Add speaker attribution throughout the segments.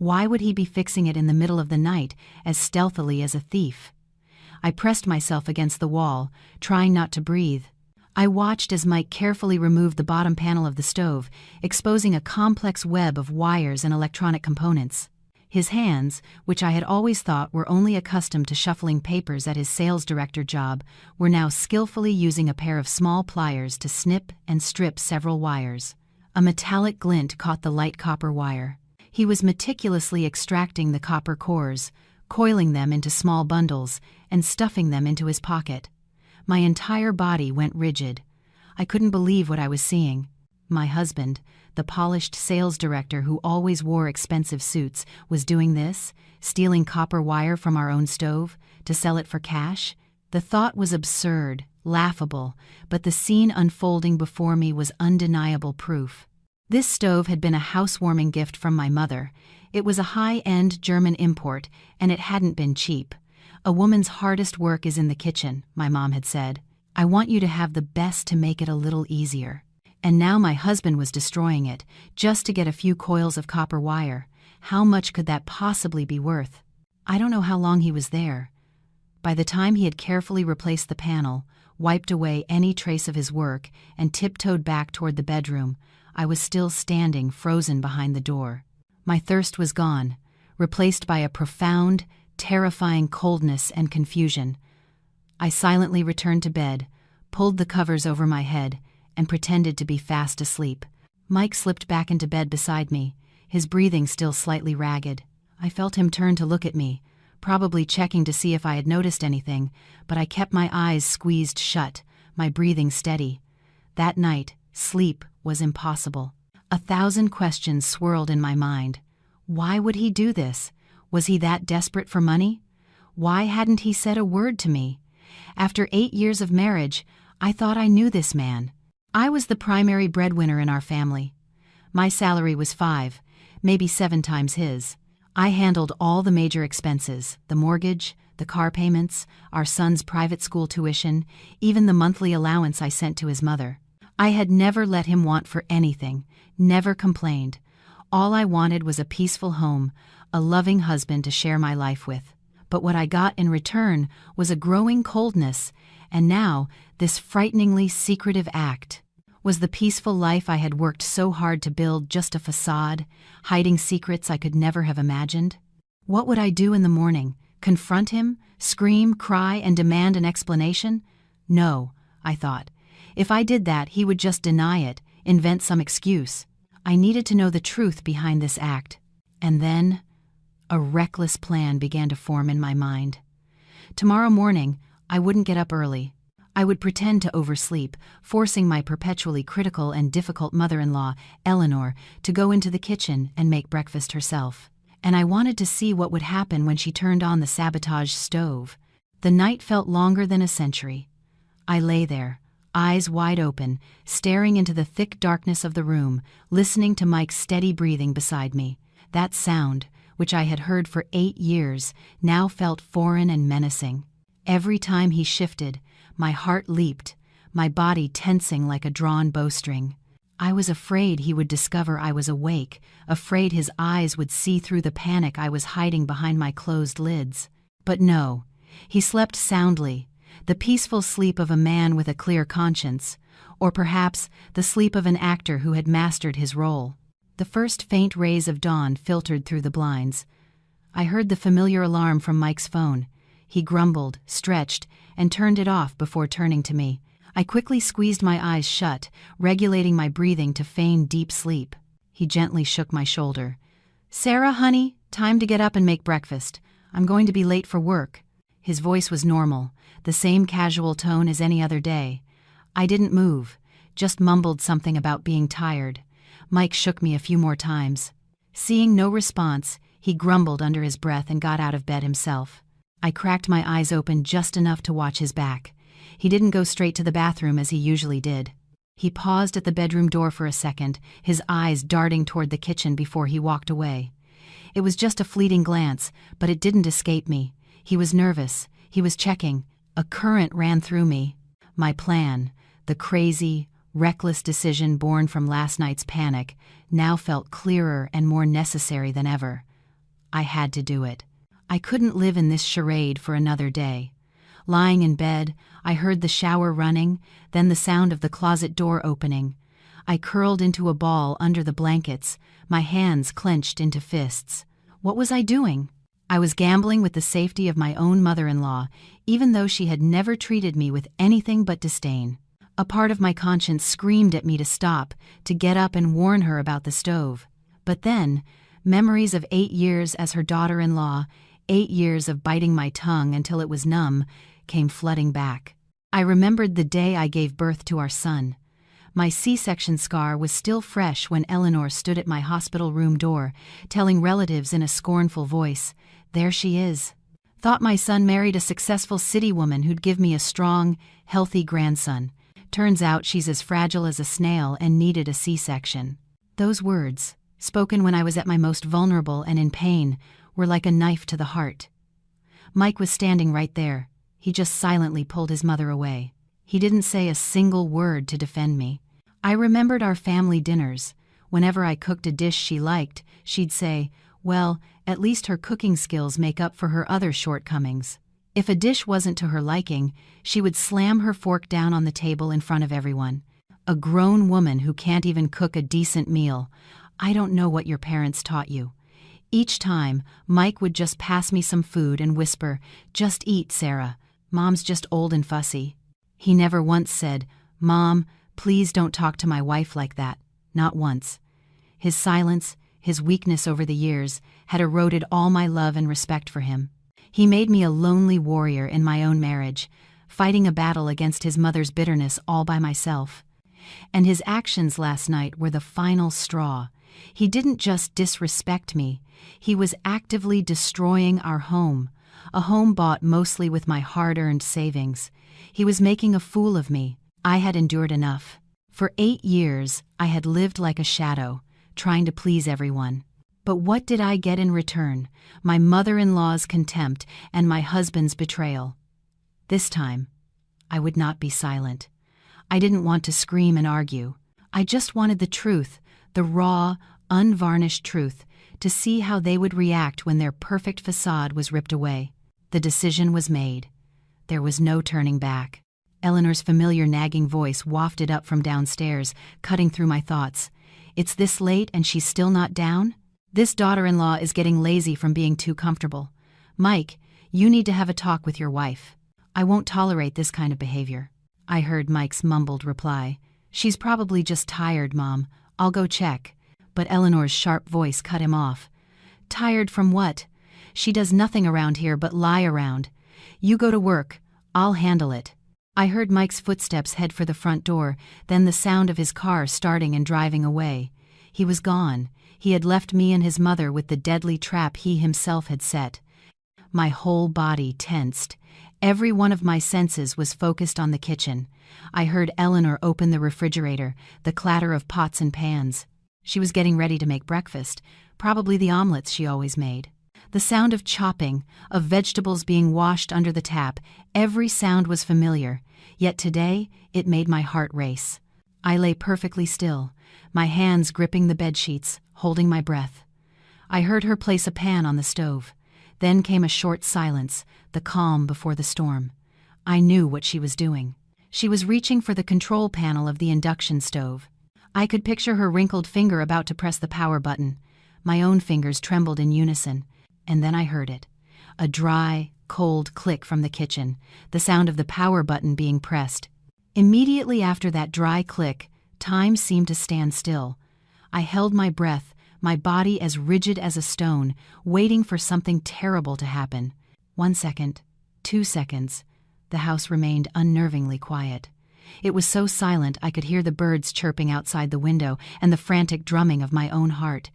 Speaker 1: Why would he be fixing it in the middle of the night, as stealthily as a thief? I pressed myself against the wall, trying not to breathe. I watched as Mike carefully removed the bottom panel of the stove, exposing a complex web of wires and electronic components. His hands, which I had always thought were only accustomed to shuffling papers at his sales director job, were now skillfully using a pair of small pliers to snip and strip several wires. A metallic glint caught the light copper wire. He was meticulously extracting the copper cores, coiling them into small bundles, and stuffing them into his pocket. My entire body went rigid. I couldn't believe what I was seeing. My husband, the polished sales director who always wore expensive suits, was doing this, stealing copper wire from our own stove, to sell it for cash? The thought was absurd, laughable, but the scene unfolding before me was undeniable proof. This stove had been a housewarming gift from my mother. It was a high-end German import, and it hadn't been cheap. "A woman's hardest work is in the kitchen," my mom had said. "I want you to have the best to make it a little easier." And now my husband was destroying it, just to get a few coils of copper wire. How much could that possibly be worth? I don't know how long he was there. By the time he had carefully replaced the panel, wiped away any trace of his work, and tiptoed back toward the bedroom, I was still standing frozen behind the door. My thirst was gone, replaced by a profound, terrifying coldness and confusion. I silently returned to bed, pulled the covers over my head, and pretended to be fast asleep. Mike slipped back into bed beside me, his breathing still slightly ragged. I felt him turn to look at me, probably checking to see if I had noticed anything, but I kept my eyes squeezed shut, my breathing steady. That night, sleep was impossible. 1,000 questions swirled in my mind. Why would he do this? Was he that desperate for money? Why hadn't he said a word to me? After 8 years of marriage, I thought I knew this man. I was the primary breadwinner in our family. My salary was 5, maybe 7 times his. I handled all the major expenses, the mortgage, the car payments, our son's private school tuition, even the monthly allowance I sent to his mother. I had never let him want for anything, never complained. All I wanted was a peaceful home, a loving husband to share my life with. But what I got in return was a growing coldness, and now this frighteningly secretive act. Was the peaceful life I had worked so hard to build just a facade, hiding secrets I could never have imagined? What would I do in the morning? Confront him? Scream, cry, and demand an explanation? No, I thought. If I did that, he would just deny it, invent some excuse. I needed to know the truth behind this act. And then, a reckless plan began to form in my mind. Tomorrow morning, I wouldn't get up early. I would pretend to oversleep, forcing my perpetually critical and difficult mother-in-law, Eleanor, to go into the kitchen and make breakfast herself. And I wanted to see what would happen when she turned on the sabotaged stove. The night felt longer than a century. I lay there, eyes wide open, staring into the thick darkness of the room, listening to Mike's steady breathing beside me. That sound, which I had heard for 8 years, now felt foreign and menacing. Every time he shifted, my heart leaped, my body tensing like a drawn bowstring. I was afraid he would discover I was awake, afraid his eyes would see through the panic I was hiding behind my closed lids. But no, he slept soundly, the peaceful sleep of a man with a clear conscience, or perhaps the sleep of an actor who had mastered his role. The first faint rays of dawn filtered through the blinds. I heard the familiar alarm from Mike's phone. He grumbled, stretched, and turned it off before turning to me. I quickly squeezed my eyes shut, regulating my breathing to feign deep sleep. He gently shook my shoulder. "Sarah, honey, time to get up and make breakfast. I'm going to be late for work." His voice was normal, the same casual tone as any other day. I didn't move, just mumbled something about being tired. Mike shook me a few more times. Seeing no response, he grumbled under his breath and got out of bed himself. I cracked my eyes open just enough to watch his back. He didn't go straight to the bathroom as he usually did. He paused at the bedroom door for a second, his eyes darting toward the kitchen before he walked away. It was just a fleeting glance, but it didn't escape me. He was nervous. He was checking. A current ran through me. My plan, the crazy, reckless decision born from last night's panic, now felt clearer and more necessary than ever. I had to do it. I couldn't live in this charade for another day. Lying in bed, I heard the shower running, then the sound of the closet door opening. I curled into a ball under the blankets, my hands clenched into fists. What was I doing? I was gambling with the safety of my own mother-in-law, even though she had never treated me with anything but disdain. A part of my conscience screamed at me to stop, to get up and warn her about the stove. But then, memories of 8 years as her daughter-in-law, 8 years of biting my tongue until it was numb, came flooding back. I remembered the day I gave birth to our son. My C-section scar was still fresh when Eleanor stood at my hospital room door, telling relatives in a scornful voice, "There she is." Thought my son married a successful city woman who'd give me a strong, healthy grandson. Turns out she's as fragile as a snail and needed a C-section. Those words, spoken when I was at my most vulnerable and in pain, were like a knife to the heart. Mike was standing right there. He just silently pulled his mother away. He didn't say a single word to defend me. I remembered our family dinners. Whenever I cooked a dish she liked, she'd say, "Well, at least her cooking skills make up for her other shortcomings." If a dish wasn't to her liking, she would slam her fork down on the table in front of everyone. A grown woman who can't even cook a decent meal. I don't know what your parents taught you. Each time, Mike would just pass me some food and whisper, "Just eat, Sarah. Mom's just old and fussy." He never once said, "Mom, please don't talk to my wife like that." Not once. His silence, his weakness over the years, had eroded all my love and respect for him. He made me a lonely warrior in my own marriage, fighting a battle against his mother's bitterness all by myself. And his actions last night were the final straw. He didn't just disrespect me, he was actively destroying our home, a home bought mostly with my hard-earned savings. He was making a fool of me. I had endured enough. For 8 years, I had lived like a shadow, trying to please everyone. But what did I get in return? My mother-in-law's contempt and my husband's betrayal. This time, I would not be silent. I didn't want to scream and argue. I just wanted the truth, the raw, unvarnished truth, to see how they would react when their perfect facade was ripped away. The decision was made. There was no turning back. Eleanor's familiar nagging voice wafted up from downstairs, cutting through my thoughts. "It's this late and she's still not down? This daughter-in-law is getting lazy from being too comfortable. Mike, you need to have a talk with your wife. I won't tolerate this kind of behavior." I heard Mike's mumbled reply. "She's probably just tired, Mom. I'll go check." But Eleanor's sharp voice cut him off. "Tired from what? She does nothing around here but lie around. You go to work. I'll handle it." I heard Mike's footsteps head for the front door, then the sound of his car starting and driving away. He was gone. He had left me and his mother with the deadly trap he himself had set. My whole body tensed. Every one of my senses was focused on the kitchen. I heard Eleanor open the refrigerator, the clatter of pots and pans. She was getting ready to make breakfast, probably the omelets she always made. The sound of chopping, of vegetables being washed under the tap, every sound was familiar, yet today it made my heart race. I lay perfectly still, my hands gripping the bedsheets, holding my breath. I heard her place a pan on the stove. Then came a short silence, the calm before the storm. I knew what she was doing. She was reaching for the control panel of the induction stove. I could picture her wrinkled finger about to press the power button. My own fingers trembled in unison. And then I heard it. A dry, cold click from the kitchen, the sound of the power button being pressed. Immediately after that dry click, time seemed to stand still. I held my breath, my body as rigid as a stone, waiting for something terrible to happen. 1 second, 2 seconds. The house remained unnervingly quiet. It was so silent I could hear the birds chirping outside the window and the frantic drumming of my own heart.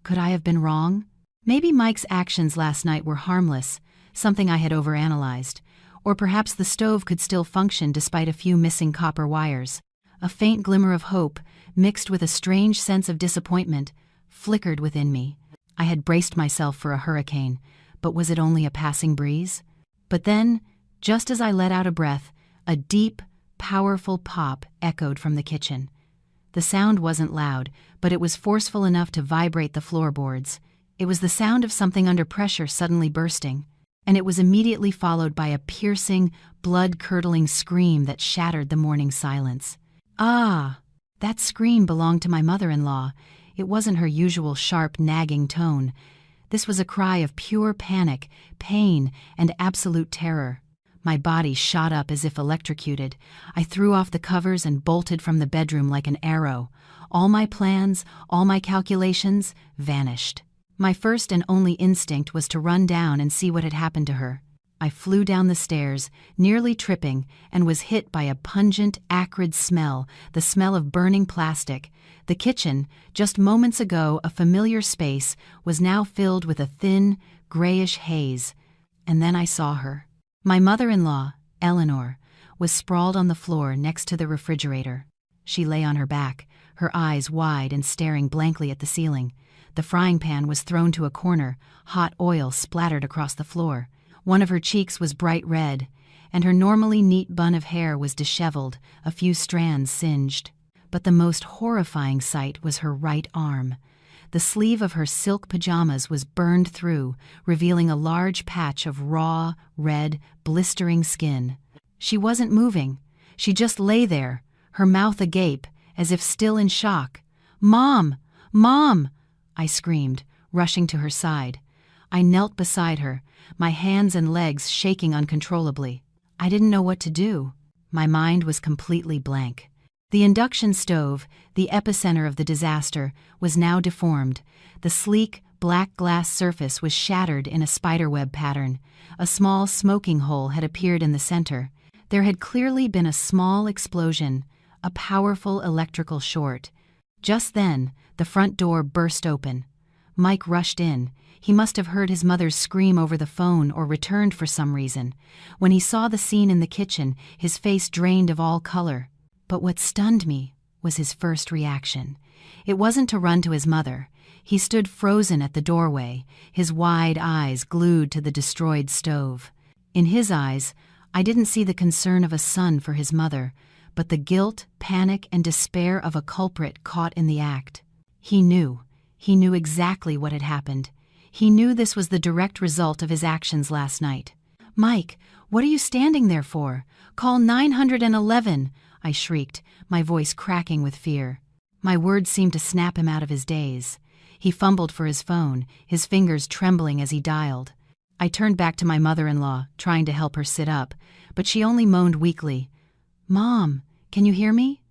Speaker 1: Could I have been wrong? Maybe Mike's actions last night were harmless, something I had overanalyzed. Or perhaps the stove could still function despite a few missing copper wires. A faint glimmer of hope, mixed with a strange sense of disappointment, flickered within me. I had braced myself for a hurricane, but was it only a passing breeze? But then, just as I let out a breath, a deep, powerful pop echoed from the kitchen. The sound wasn't loud, but it was forceful enough to vibrate the floorboards. It was the sound of something under pressure suddenly bursting, and it was immediately followed by a piercing, blood-curdling scream that shattered the morning silence. Ah! That scream belonged to my mother-in-law. It wasn't her usual sharp, nagging tone. This was a cry of pure panic, pain, and absolute terror. My body shot up as if electrocuted. I threw off the covers and bolted from the bedroom like an arrow. All my plans, all my calculations, vanished. My first and only instinct was to run down and see what had happened to her. I flew down the stairs, nearly tripping, and was hit by a pungent, acrid smell, the smell of burning plastic. The kitchen, just moments ago a familiar space, was now filled with a thin, grayish haze. And then I saw her. My mother-in-law, Eleanor, was sprawled on the floor next to the refrigerator. She lay on her back, her eyes wide and staring blankly at the ceiling. The frying pan was thrown to a corner, hot oil splattered across the floor. One of her cheeks was bright red, and her normally neat bun of hair was disheveled, a few strands singed. But the most horrifying sight was her right arm. The sleeve of her silk pajamas was burned through, revealing a large patch of raw, red, blistering skin. She wasn't moving. She just lay there, her mouth agape, as if still in shock. "Mom! Mom!" I screamed, rushing to her side. I knelt beside her, my hands and legs shaking uncontrollably. I didn't know what to do. My mind was completely blank. The induction stove, the epicenter of the disaster, was now deformed. The sleek, black glass surface was shattered in a spiderweb pattern. A small smoking hole had appeared in the center. There had clearly been a small explosion, a powerful electrical short. Just then, the front door burst open. Mike rushed in. He must have heard his mother's scream over the phone or returned for some reason. When he saw the scene in the kitchen, his face drained of all color. But what stunned me was his first reaction. It wasn't to run to his mother. He stood frozen at the doorway, his wide eyes glued to the destroyed stove. In his eyes, I didn't see the concern of a son for his mother, but the guilt, panic, and despair of a culprit caught in the act. He knew exactly what had happened. He knew this was the direct result of his actions last night. "Mike, what are you standing there for? Call 911, I shrieked, my voice cracking with fear. My words seemed to snap him out of his daze. He fumbled for his phone, his fingers trembling as he dialed. I turned back to my mother-in-law, trying to help her sit up, but she only moaned weakly. "Mom, can you hear me?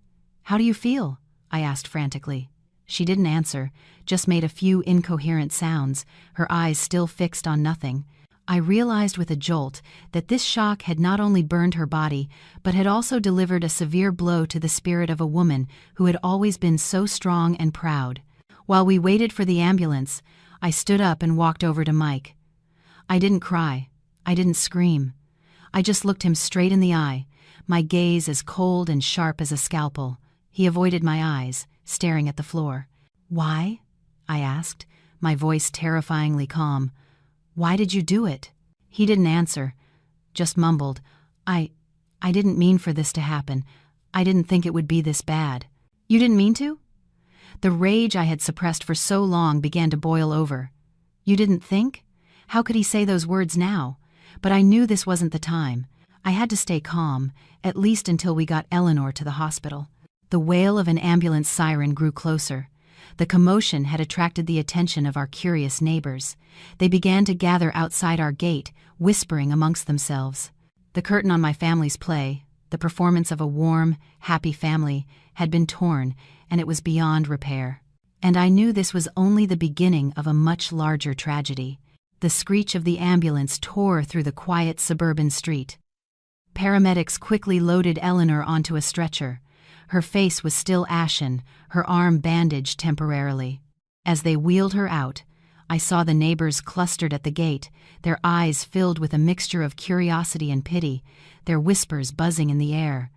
Speaker 1: How do you feel?" I asked frantically. She didn't answer, just made a few incoherent sounds, her eyes still fixed on nothing. I realized with a jolt that this shock had not only burned her body, but had also delivered a severe blow to the spirit of a woman who had always been so strong and proud. While we waited for the ambulance, I stood up and walked over to Mike. I didn't cry. I didn't scream. I just looked him straight in the eye, my gaze as cold and sharp as a scalpel. He avoided my eyes, staring at the floor. "Why?" I asked, my voice terrifyingly calm. "Why did you do it?" He didn't answer, just mumbled, I didn't mean for this to happen. I didn't think it would be this bad." "You didn't mean to?" The rage I had suppressed for so long began to boil over. "You didn't think?" How could he say those words now? But I knew this wasn't the time. I had to stay calm, at least until we got Eleanor to the hospital. The wail of an ambulance siren grew closer. The commotion had attracted the attention of our curious neighbors. They began to gather outside our gate, whispering amongst themselves. The curtain on my family's play, the performance of a warm, happy family, had been torn, and it was beyond repair. And I knew this was only the beginning of a much larger tragedy. The screech of the ambulance tore through the quiet suburban street. Paramedics quickly loaded Eleanor onto a stretcher. Her face was still ashen, her arm bandaged temporarily. As they wheeled her out, I saw the neighbors clustered at the gate, their eyes filled with a mixture of curiosity and pity, their whispers buzzing in the air.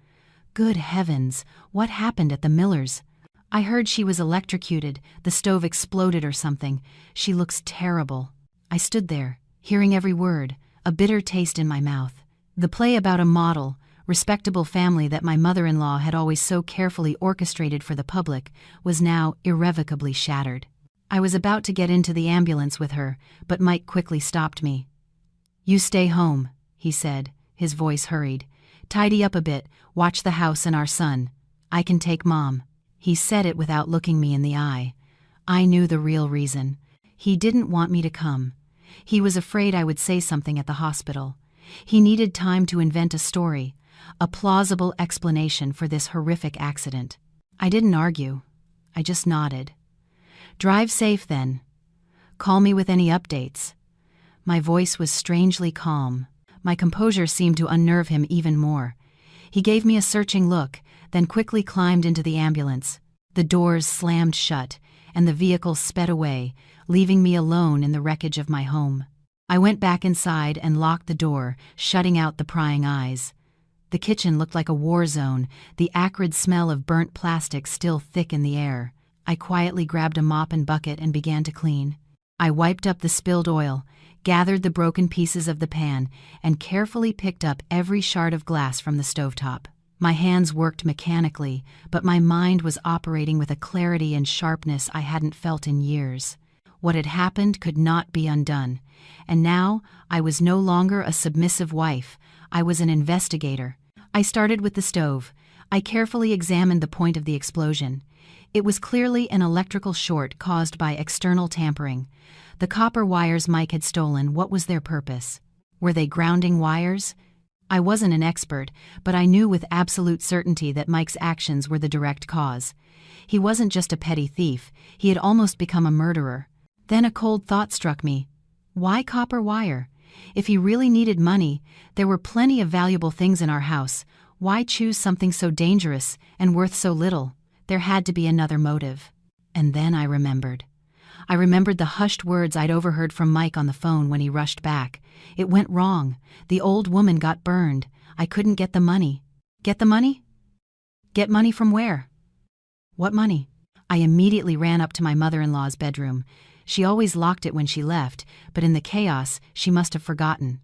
Speaker 1: Good heavens, what happened at the Millers? I heard she was electrocuted, the stove exploded or something. She looks terrible. I stood there, hearing every word, a bitter taste in my mouth. The play about a model, respectable family that my mother-in-law had always so carefully orchestrated for the public was now irrevocably shattered. I was about to get into the ambulance with her, but Mike quickly stopped me. "You stay home," he said, his voice hurried. "Tidy up a bit, watch the house and our son. I can take Mom." He said it without looking me in the eye. I knew the real reason. He didn't want me to come. He was afraid I would say something at the hospital. He needed time to invent a story, a plausible explanation for this horrific accident. I didn't argue. I just nodded. "Drive safe then. Call me with any updates." My voice was strangely calm. My composure seemed to unnerve him even more. He gave me a searching look, then quickly climbed into the ambulance. The doors slammed shut, and the vehicle sped away, leaving me alone in the wreckage of my home. I went back inside and locked the door, shutting out the prying eyes. The kitchen looked like a war zone, the acrid smell of burnt plastic still thick in the air. I quietly grabbed a mop and bucket and began to clean. I wiped up the spilled oil, gathered the broken pieces of the pan, and carefully picked up every shard of glass from the stovetop. My hands worked mechanically, but my mind was operating with a clarity and sharpness I hadn't felt in years. What had happened could not be undone, and now I was no longer a submissive wife. I was an investigator. I started with the stove. I carefully examined the point of the explosion. It was clearly an electrical short caused by external tampering. The copper wires Mike had stolen, what was their purpose? Were they grounding wires? I wasn't an expert, but I knew with absolute certainty that Mike's actions were the direct cause. He wasn't just a petty thief, he had almost become a murderer. Then a cold thought struck me. Why copper wire? If he really needed money, there were plenty of valuable things in our house. Why choose something so dangerous and worth so little? There had to be another motive. And then I remembered. I remembered the hushed words I'd overheard from Mike on the phone when he rushed back. It went wrong. The old woman got burned. I couldn't get the money. Get the money? Get money from where? What money? I immediately ran up to my mother-in-law's bedroom. She always locked it when she left, but in the chaos, she must have forgotten.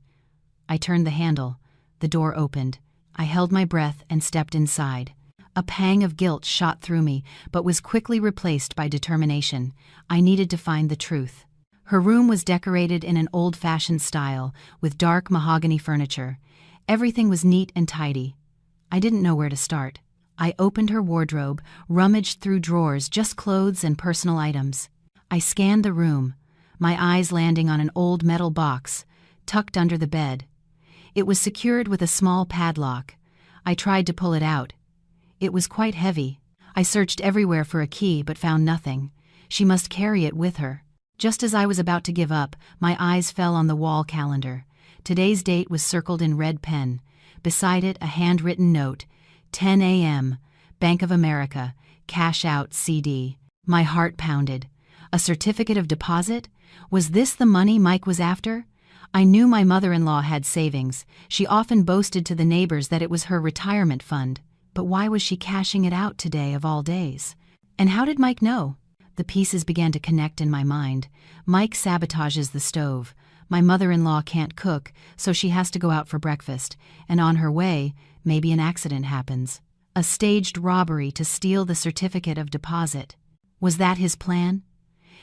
Speaker 1: I turned the handle. The door opened. I held my breath and stepped inside. A pang of guilt shot through me, but was quickly replaced by determination. I needed to find the truth. Her room was decorated in an old-fashioned style, with dark mahogany furniture. Everything was neat and tidy. I didn't know where to start. I opened her wardrobe, rummaged through drawers, just clothes and personal items. I scanned the room, my eyes landing on an old metal box, tucked under the bed. It was secured with a small padlock. I tried to pull it out. It was quite heavy. I searched everywhere for a key but found nothing. She must carry it with her. Just as I was about to give up, my eyes fell on the wall calendar. Today's date was circled in red pen. Beside it, a handwritten note, 10 a.m., Bank of America, cash out CD. My heart pounded. A certificate of deposit? Was this the money Mike was after? I knew my mother-in-law had savings. She often boasted to the neighbors that it was her retirement fund. But why was she cashing it out today of all days? And how did Mike know? The pieces began to connect in my mind. Mike sabotages the stove. My mother-in-law can't cook, so she has to go out for breakfast. And on her way, maybe an accident happens. A staged robbery to steal the certificate of deposit. Was that his plan?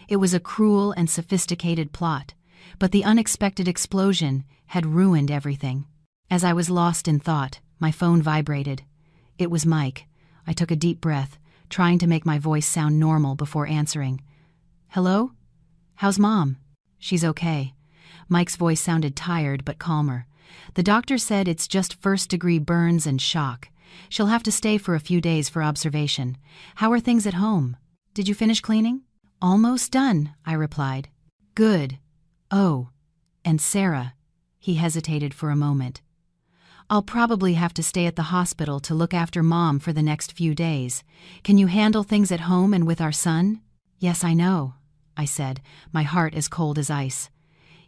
Speaker 1: It was a cruel and sophisticated plot, but the unexpected explosion had ruined everything. As I was lost in thought, my phone vibrated. It was Mike. I took a deep breath, trying to make my voice sound normal before answering. "Hello? How's Mom?" "She's okay." Mike's voice sounded tired but calmer. "The doctor said it's just first-degree burns and shock. She'll have to stay for a few days for observation. How are things at home? Did you finish cleaning?" "Almost done," I replied. "Good. Oh, and Sarah." He hesitated for a moment. "I'll probably have to stay at the hospital to look after Mom for the next few days. Can you handle things at home and with our son?" "Yes, I know," I said, my heart as cold as ice.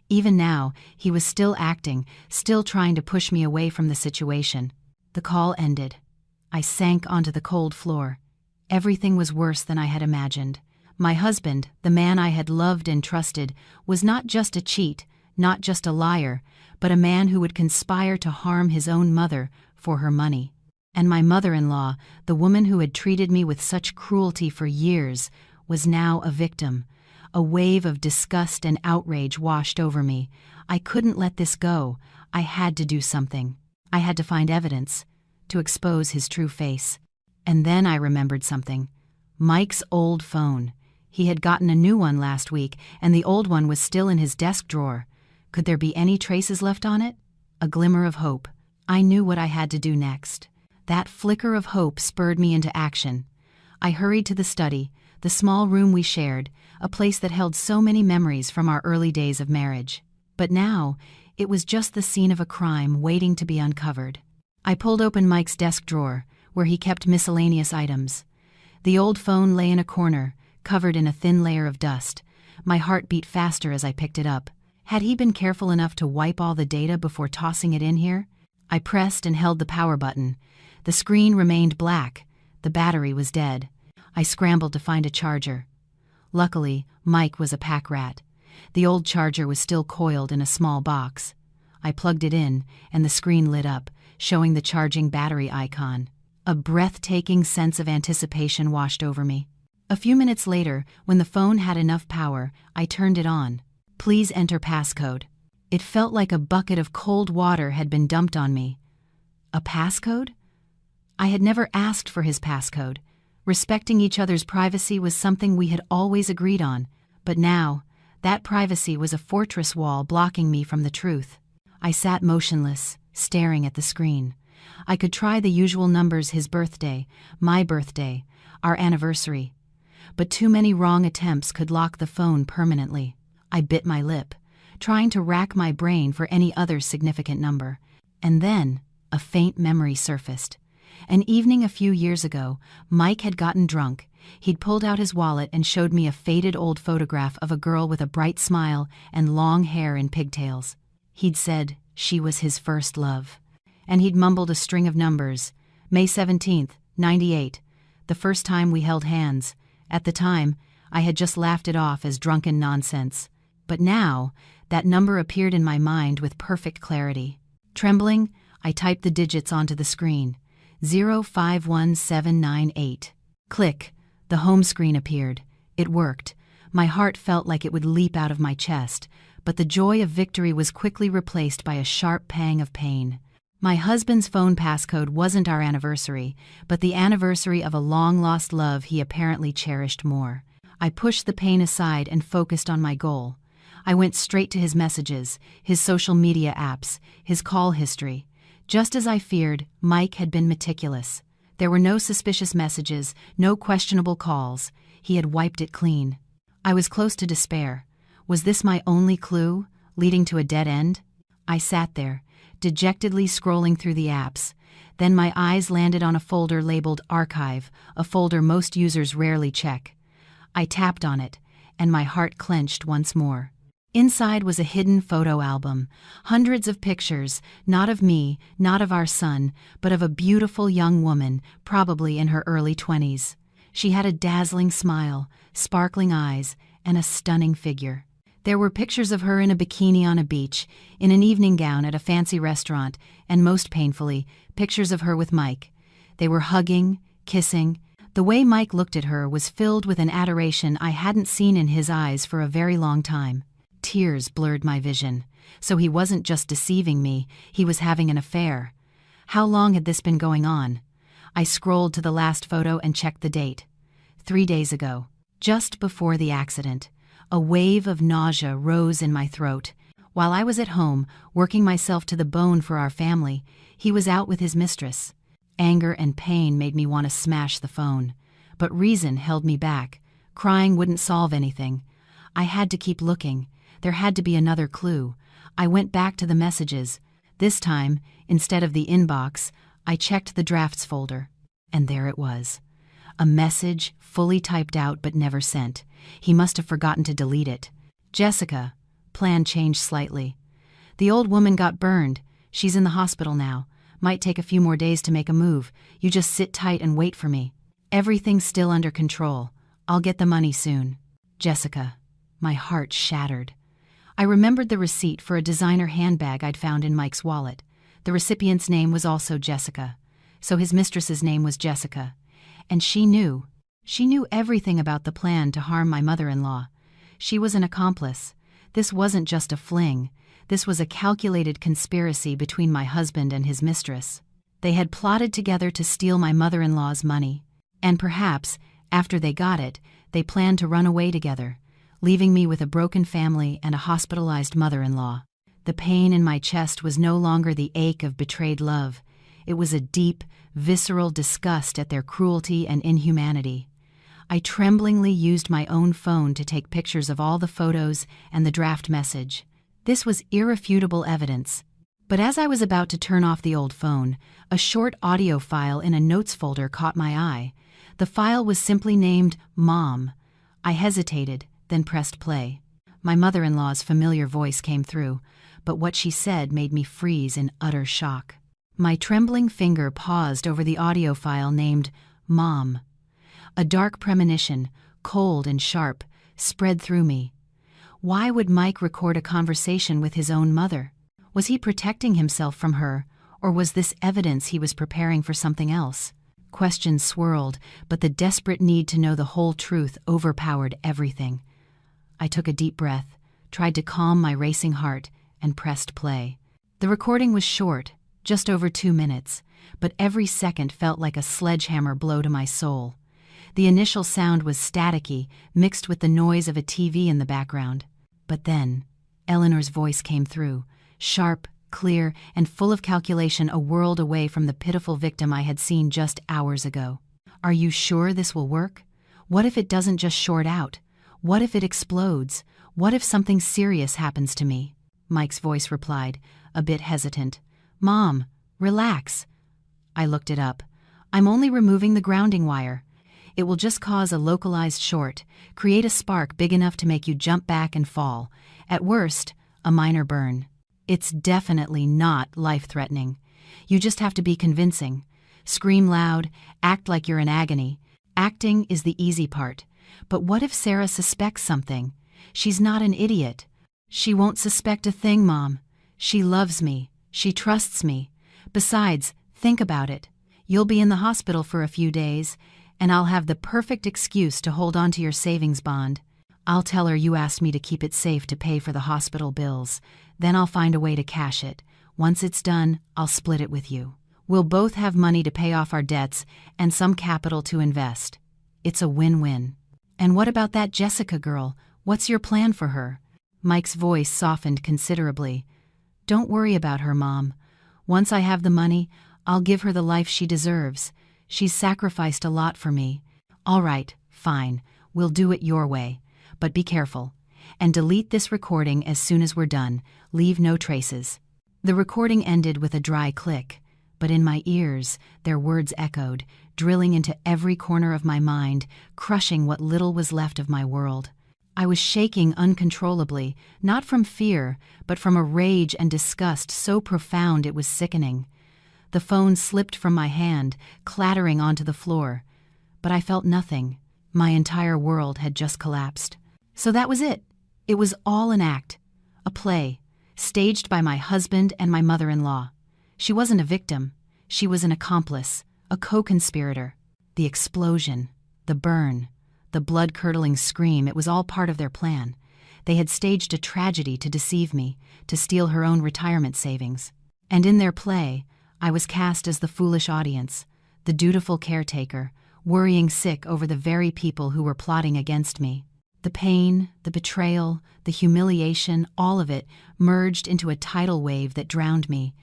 Speaker 1: Even now, he was still acting, still trying to push me away from the situation. The call ended. I sank onto the cold floor. Everything was worse than I had imagined. My husband, the man I had loved and trusted, was not just a cheat, not just a liar, but a man who would conspire to harm his own mother for her money. And my mother-in-law, the woman who had treated me with such cruelty for years, was now a victim. A wave of disgust and outrage washed over me. I couldn't let this go. I had to do something. I had to find evidence, to expose his true face. And then I remembered something. Mike's old phone. He had gotten a new one last week, and the old one was still in his desk drawer. Could there be any traces left on it? A glimmer of hope. I knew what I had to do next. That flicker of hope spurred me into action. I hurried to the study, the small room we shared, a place that held so many memories from our early days of marriage. But now, it was just the scene of a crime waiting to be uncovered. I pulled open Mike's desk drawer, where he kept miscellaneous items. The old phone lay in a corner, covered in a thin layer of dust. My heart beat faster as I picked it up. Had he been careful enough to wipe all the data before tossing it in here? I pressed and held the power button. The screen remained black. The battery was dead. I scrambled to find a charger. Luckily, Mike was a pack rat. The old charger was still coiled in a small box. I plugged it in, and the screen lit up, showing the charging battery icon. A breathtaking sense of anticipation washed over me. A few minutes later, when the phone had enough power, I turned it on. Please enter passcode. It felt like a bucket of cold water had been dumped on me. A passcode? I had never asked for his passcode. Respecting each other's privacy was something we had always agreed on, but now, that privacy was a fortress wall blocking me from the truth. I sat motionless, staring at the screen. I could try the usual numbers: his birthday, my birthday, our anniversary. But too many wrong attempts could lock the phone permanently. I bit my lip, trying to rack my brain for any other significant number. And then, a faint memory surfaced. An evening a few years ago, Mike had gotten drunk. He'd pulled out his wallet and showed me a faded old photograph of a girl with a bright smile and long hair in pigtails. He'd said she was his first love. And he'd mumbled a string of numbers. May 17th, 98. The first time we held hands. At the time, I had just laughed it off as drunken nonsense. But now, that number appeared in my mind with perfect clarity. Trembling, I typed the digits onto the screen. 051798. Click. The home screen appeared. It worked. My heart felt like it would leap out of my chest, but the joy of victory was quickly replaced by a sharp pang of pain. My husband's phone passcode wasn't our anniversary, but the anniversary of a long-lost love he apparently cherished more. I pushed the pain aside and focused on my goal. I went straight to his messages, his social media apps, his call history. Just as I feared, Mike had been meticulous. There were no suspicious messages, no questionable calls. He had wiped it clean. I was close to despair. Was this my only clue, leading to a dead end? I sat there, dejectedly scrolling through the apps. Then my eyes landed on a folder labeled Archive, a folder most users rarely check. I tapped on it, and my heart clenched once more. Inside was a hidden photo album, hundreds of pictures, not of me, not of our son, but of a beautiful young woman, probably in her early 20s. She had a dazzling smile, sparkling eyes, and a stunning figure. There were pictures of her in a bikini on a beach, in an evening gown at a fancy restaurant, and most painfully, pictures of her with Mike. They were hugging, kissing. The way Mike looked at her was filled with an adoration I hadn't seen in his eyes for a very long time. Tears blurred my vision. So he wasn't just deceiving me, he was having an affair. How long had this been going on? I scrolled to the last photo and checked the date. 3 days ago, just before the accident. A wave of nausea rose in my throat. While I was at home, working myself to the bone for our family, he was out with his mistress. Anger and pain made me want to smash the phone. But reason held me back. Crying wouldn't solve anything. I had to keep looking. There had to be another clue. I went back to the messages. This time, instead of the inbox, I checked the drafts folder. And there it was. A message, fully typed out but never sent. He must have forgotten to delete it. Jessica. Plan changed slightly. The old woman got burned. She's in the hospital now. Might take a few more days to make a move. You just sit tight and wait for me. Everything's still under control. I'll get the money soon. Jessica. My heart shattered. I remembered the receipt for a designer handbag I'd found in Mike's wallet. The recipient's name was also Jessica. So his mistress's name was Jessica. And she knew. She knew everything about the plan to harm my mother-in-law. She was an accomplice. This wasn't just a fling. This was a calculated conspiracy between my husband and his mistress. They had plotted together to steal my mother-in-law's money. And perhaps, after they got it, they planned to run away together, leaving me with a broken family and a hospitalized mother-in-law. The pain in my chest was no longer the ache of betrayed love. It was a deep, visceral disgust at their cruelty and inhumanity. I tremblingly used my own phone to take pictures of all the photos and the draft message. This was irrefutable evidence. But as I was about to turn off the old phone, a short audio file in a notes folder caught my eye. The file was simply named Mom. I hesitated, then pressed play. My mother-in-law's familiar voice came through, but what she said made me freeze in utter shock. My trembling finger paused over the audio file named Mom. A dark premonition, cold and sharp, spread through me. Why would Mike record a conversation with his own mother? Was he protecting himself from her, or was this evidence he was preparing for something else? Questions swirled, but the desperate need to know the whole truth overpowered everything. I took a deep breath, tried to calm my racing heart, and pressed play. The recording was short, just over 2 minutes, but every second felt like a sledgehammer blow to my soul. The initial sound was staticky, mixed with the noise of a TV in the background. But then, Eleanor's voice came through, sharp, clear, and full of calculation, a world away from the pitiful victim I had seen just hours ago. "Are you sure this will work? What if it doesn't just short out? What if it explodes? What if something serious happens to me?" Mike's voice replied, a bit hesitant. "Mom, relax." I looked it up. "I'm only removing the grounding wire. It will just cause a localized short, create a spark big enough to make you jump back and fall. At worst, a minor burn. It's definitely not life-threatening. You just have to be convincing. Scream loud, act like you're in agony. Acting is the easy part. But what if Sarah suspects something? She's not an idiot. She won't suspect a thing, Mom. She loves me. She trusts me. Besides, think about it. You'll be in the hospital for a few days, and I'll have the perfect excuse to hold on to your savings bond. I'll tell her you asked me to keep it safe to pay for the hospital bills. Then I'll find a way to cash it. Once it's done, I'll split it with you. We'll both have money to pay off our debts and some capital to invest. It's a win-win. And what about that Jessica girl? What's your plan for her?" Mike's voice softened considerably. "Don't worry about her, Mom. Once I have the money, I'll give her the life she deserves. She's sacrificed a lot for me." "All right, fine. We'll do it your way. But be careful. And delete this recording as soon as we're done. Leave no traces." The recording ended with a dry click, but in my ears, their words echoed, drilling into every corner of my mind, crushing what little was left of my world. I was shaking uncontrollably, not from fear, but from a rage and disgust so profound it was sickening. The phone slipped from my hand, clattering onto the floor. But I felt nothing. My entire world had just collapsed. So that was it. It was all an act, a play, staged by my husband and my mother-in-law. She wasn't a victim. She was an accomplice, a co-conspirator. The explosion, the burn, the blood-curdling scream, it was all part of their plan. They had staged a tragedy to deceive me, to steal her own retirement savings. And in their play, I was cast as the foolish audience, the dutiful caretaker, worrying sick over the very people who were plotting against me. The pain, the betrayal, the humiliation, all of it merged into a tidal wave that drowned me.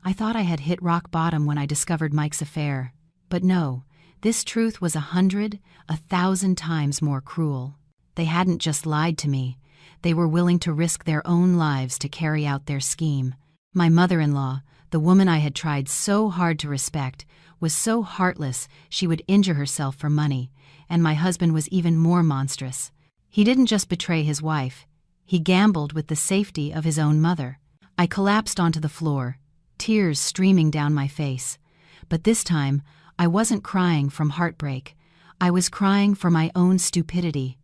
Speaker 1: I thought I had hit rock bottom when I discovered Mike's affair. But no, this truth was 100, 1,000 times more cruel. They hadn't just lied to me. They were willing to risk their own lives to carry out their scheme. My mother-in-law, the woman I had tried so hard to respect, was so heartless she would injure herself for money, and my husband was even more monstrous. He didn't just betray his wife. He gambled with the safety of his own mother. I collapsed onto the floor, tears streaming down my face. But this time, I wasn't crying from heartbreak. I was crying for my own stupidity.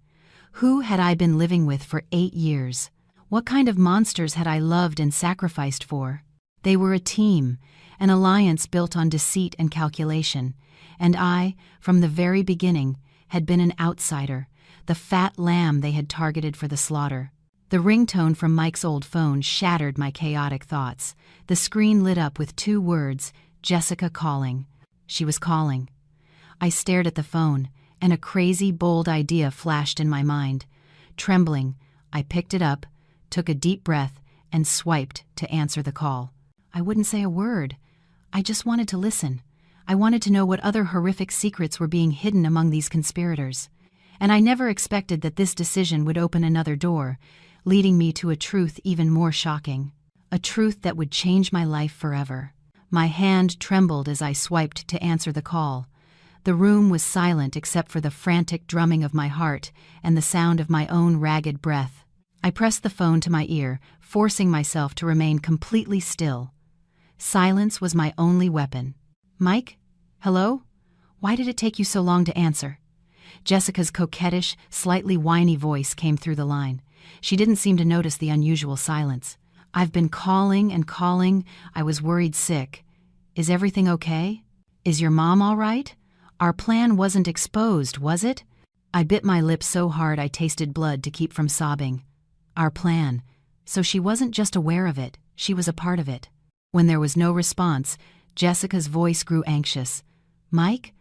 Speaker 1: Who had I been living with for 8 years? What kind of monsters had I loved and sacrificed for? They were a team, an alliance built on deceit and calculation, and I, from the very beginning, had been an outsider, the fat lamb they had targeted for the slaughter. The ringtone from Mike's old phone shattered my chaotic thoughts. The screen lit up with 2 words, Jessica calling. She was calling. I stared at the phone, and a crazy, bold idea flashed in my mind. Trembling, I picked it up, took a deep breath, and swiped to answer the call. I wouldn't say a word. I just wanted to listen. I wanted to know what other horrific secrets were being hidden among these conspirators. And I never expected that this decision would open another door, leading me to a truth even more shocking. A truth that would change my life forever. My hand trembled as I swiped to answer the call. The room was silent except for the frantic drumming of my heart and the sound of my own ragged breath. I pressed the phone to my ear, forcing myself to remain completely still. Silence was my only weapon. Mike? Hello? Why did it take you so long to answer? Jessica's coquettish, slightly whiny voice came through the line. She didn't seem to notice the unusual silence. I've been calling and calling. I was worried sick. Is everything okay? Is your mom all right? Our plan wasn't exposed, was it? I bit my lip so hard I tasted blood to keep from sobbing. Our plan. So she wasn't just aware of it, she was a part of it. When there was no response, Jessica's voice grew anxious. Mike?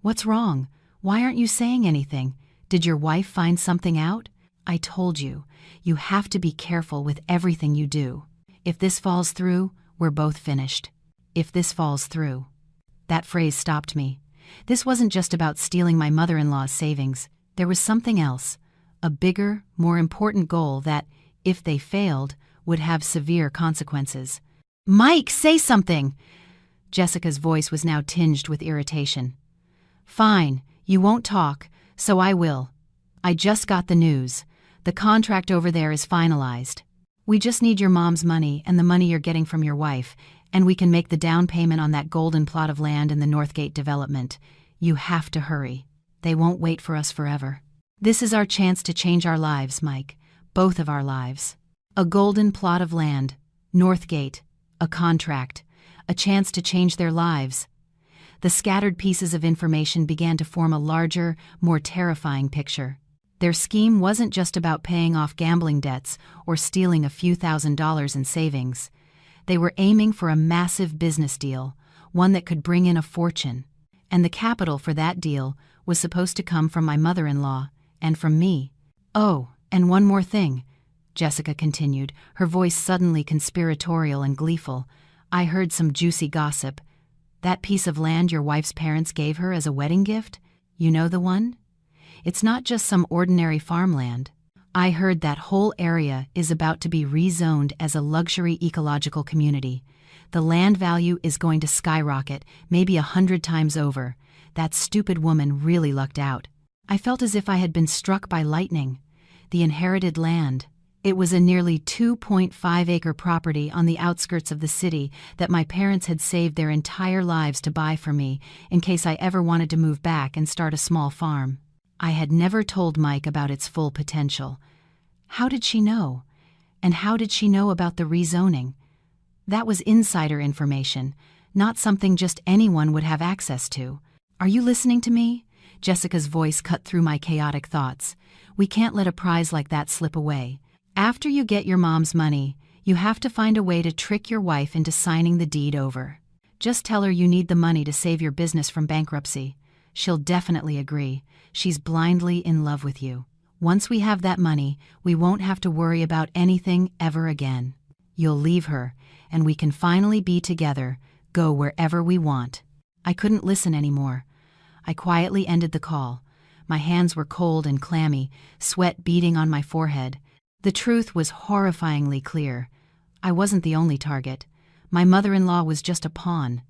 Speaker 1: What's wrong? Why aren't you saying anything? Did your wife find something out? I told you, you have to be careful with everything you do. If this falls through, we're both finished. If this falls through. That phrase stopped me. This wasn't just about stealing my mother-in-law's savings. There was something else, a bigger, more important goal that, if they failed, would have severe consequences. Mike, say something! Jessica's voice was now tinged with irritation. Fine, you won't talk, so I will. I just got the news. The contract over there is finalized. We just need your mom's money and the money you're getting from your wife, and we can make the down payment on that golden plot of land in the Northgate development. You have to hurry. They won't wait for us forever. This is our chance to change our lives, Mike. Both of our lives. A golden plot of land, Northgate, a contract, a chance to change their lives. The scattered pieces of information began to form a larger, more terrifying picture. Their scheme wasn't just about paying off gambling debts or stealing a few $1,000s in savings. They were aiming for a massive business deal, one that could bring in a fortune. And the capital for that deal was supposed to come from my mother-in-law and from me. Oh, and one more thing, Jessica continued, her voice suddenly conspiratorial and gleeful. I heard some juicy gossip. That piece of land your wife's parents gave her as a wedding gift? You know the one? It's not just some ordinary farmland. I heard that whole area is about to be rezoned as a luxury ecological community. The land value is going to skyrocket, maybe 100 times over. That stupid woman really lucked out. I felt as if I had been struck by lightning. The inherited land. It was a nearly 2.5-acre property on the outskirts of the city that my parents had saved their entire lives to buy for me in case I ever wanted to move back and start a small farm. I had never told Mike about its full potential. How did she know? And how did she know about the rezoning? That was insider information, not something just anyone would have access to. Are you listening to me? Jessica's voice cut through my chaotic thoughts. We can't let a prize like that slip away. After you get your mom's money, you have to find a way to trick your wife into signing the deed over. Just tell her you need the money to save your business from bankruptcy. She'll definitely agree. She's blindly in love with you. Once we have that money, we won't have to worry about anything ever again. You'll leave her, and we can finally be together, go wherever we want. I couldn't listen anymore. I quietly ended the call. My hands were cold and clammy, sweat beading on my forehead. The truth was horrifyingly clear. I wasn't the only target. My mother-in-law was just a pawn.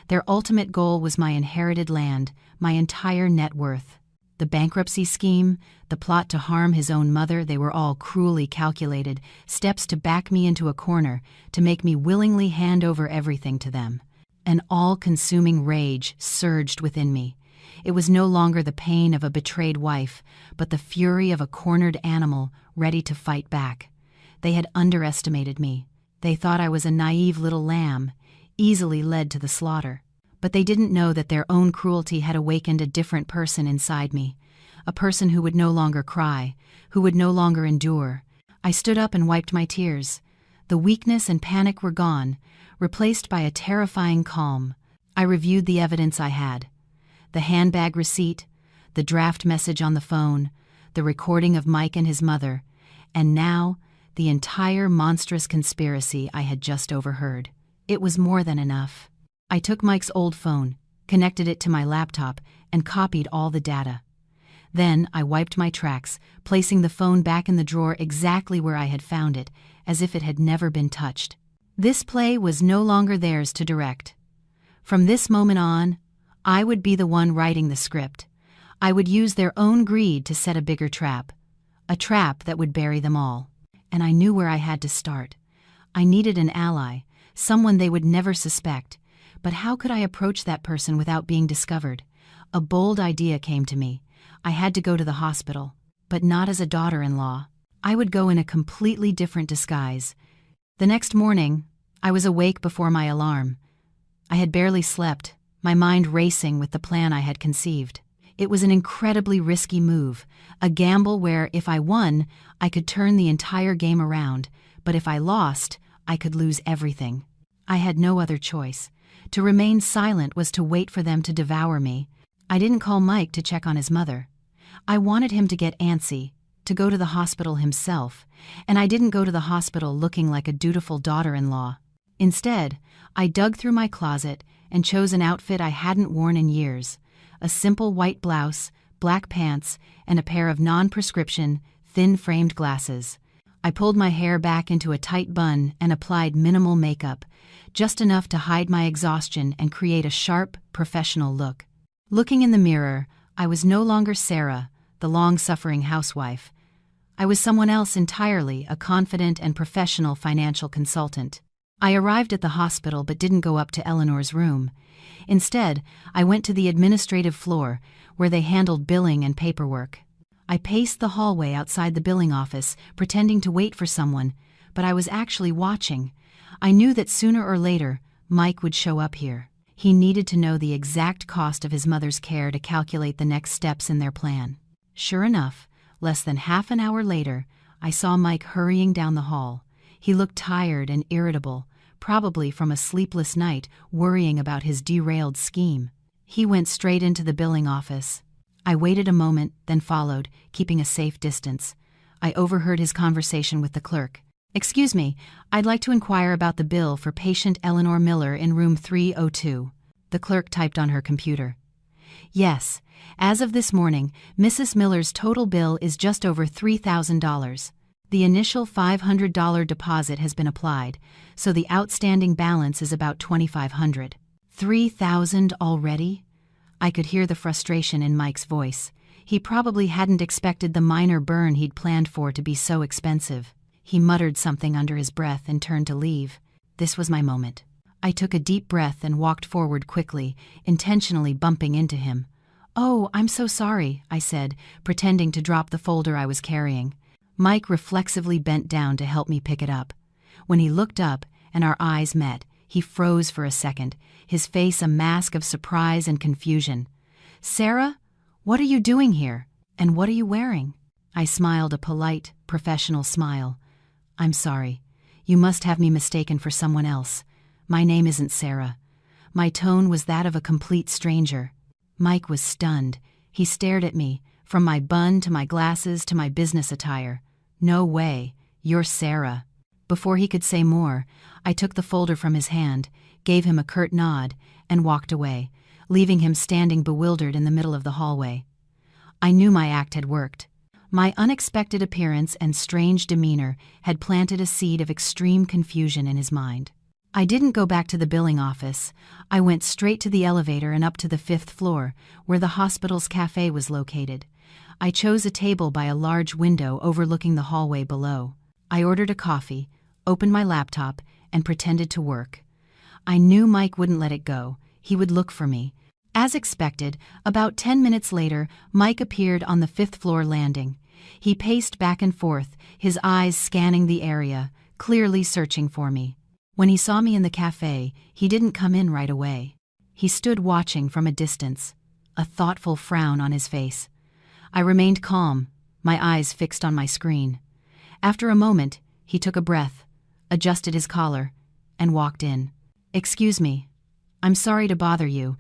Speaker 1: Their ultimate goal was my inherited land, my entire net worth. The bankruptcy scheme, the plot to harm his own mother, they were all cruelly calculated, steps to back me into a corner, to make me willingly hand over everything to them. An all-consuming rage surged within me. It was no longer the pain of a betrayed wife, but the fury of a cornered animal ready to fight back. They had underestimated me. They thought I was a naive little lamb, easily led to the slaughter. But they didn't know that their own cruelty had awakened a different person inside me, a person who would no longer cry, who would no longer endure. I stood up and wiped my tears. The weakness and panic were gone, replaced by a terrifying calm. I reviewed the evidence I had. The handbag receipt, the draft message on the phone, the recording of Mike and his mother, and now, the entire monstrous conspiracy I had just overheard. It was more than enough. I took Mike's old phone, connected it to my laptop, and copied all the data. Then I wiped my tracks, placing the phone back in the drawer exactly where I had found it, as if it had never been touched. This play was no longer theirs to direct. From this moment on, I would be the one writing the script. I would use their own greed to set a bigger trap. A trap that would bury them all. And I knew where I had to start. I needed an ally, someone they would never suspect. But how could I approach that person without being discovered? A bold idea came to me. I had to go to the hospital, but not as a daughter-in-law. I would go in a completely different disguise. The next morning, I was awake before my alarm. I had barely slept, my mind racing with the plan I had conceived. It was an incredibly risky move, a gamble where, if I won, I could turn the entire game around, but if I lost, I could lose everything. I had no other choice. To remain silent was to wait for them to devour me. I didn't call Mike to check on his mother. I wanted him to get antsy, to go to the hospital himself, and I didn't go to the hospital looking like a dutiful daughter-in-law. Instead, I dug through my closet and chose an outfit I hadn't worn in years, a simple white blouse, black pants, and a pair of non-prescription, thin-framed glasses. I pulled my hair back into a tight bun and applied minimal makeup, just enough to hide my exhaustion and create a sharp, professional look. Looking in the mirror, I was no longer Sarah, the long-suffering housewife. I was someone else entirely, a confident and professional financial consultant. I arrived at the hospital but didn't go up to Eleanor's room. Instead, I went to the administrative floor, where they handled billing and paperwork. I paced the hallway outside the billing office, pretending to wait for someone, but I was actually watching. I knew that sooner or later, Mike would show up here. He needed to know the exact cost of his mother's care to calculate the next steps in their plan. Sure enough, less than half an hour later, I saw Mike hurrying down the hall. He looked tired and irritable, probably from a sleepless night worrying about his derailed scheme. He went straight into the billing office. I waited a moment, then followed, keeping a safe distance. I overheard his conversation with the clerk. "Excuse me, I'd like to inquire about the bill for patient Eleanor Miller in room 302. The clerk typed on her computer. "Yes, as of this morning, Mrs. Miller's total bill is just over $3,000. The initial $500 deposit has been applied, so the outstanding balance is about $2,500. $3,000 already?" I could hear the frustration in Mike's voice. He probably hadn't expected the minor burn he'd planned for to be so expensive. He muttered something under his breath and turned to leave. This was my moment. I took a deep breath and walked forward quickly, intentionally bumping into him. "Oh, I'm so sorry," I said, pretending to drop the folder I was carrying. Mike reflexively bent down to help me pick it up. When he looked up and our eyes met, he froze for a second, his face a mask of surprise and confusion. "Sarah, what are you doing here? And what are you wearing?" I smiled a polite, professional smile. "I'm sorry. You must have me mistaken for someone else. My name isn't Sarah." My tone was that of a complete stranger. Mike was stunned. He stared at me, from my bun to my glasses to my business attire. "No way. You're Sarah." Before he could say more, I took the folder from his hand, gave him a curt nod, and walked away, leaving him standing bewildered in the middle of the hallway. I knew my act had worked. My unexpected appearance and strange demeanor had planted a seed of extreme confusion in his mind. I didn't go back to the billing office. I went straight to the elevator and up to the 5th floor, where the hospital's cafe was located. I chose a table by a large window overlooking the hallway below. I ordered a coffee, opened my laptop, and pretended to work. I knew Mike wouldn't let it go. He would look for me. As expected, about 10 minutes later, Mike appeared on the 5th floor landing. He paced back and forth, his eyes scanning the area, clearly searching for me. When he saw me in the cafe, he didn't come in right away. He stood watching from a distance, a thoughtful frown on his face. I remained calm, my eyes fixed on my screen. After a moment, he took a breath, adjusted his collar, and walked in. "Excuse me. I'm sorry to bother you,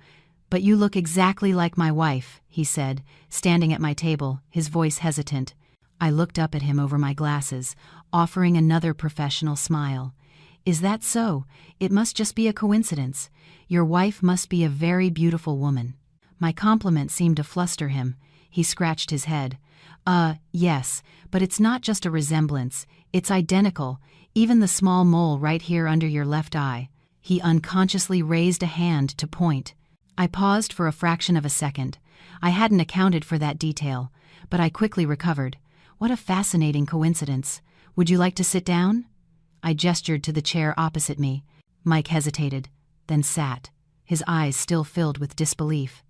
Speaker 1: but you look exactly like my wife," he said, standing at my table, his voice hesitant. I looked up at him over my glasses, offering another professional smile. "Is that so? It must just be a coincidence. Your wife must be a very beautiful woman." My compliment seemed to fluster him. He scratched his head. Yes, but it's not just a resemblance. It's identical, even the small mole right here under your left eye." He unconsciously raised a hand to point. I paused for a fraction of a second. I hadn't accounted for that detail, but I quickly recovered. What a fascinating coincidence. "Would you like to sit down?" I gestured to the chair opposite me. Mike hesitated, then sat, his eyes still filled with disbelief.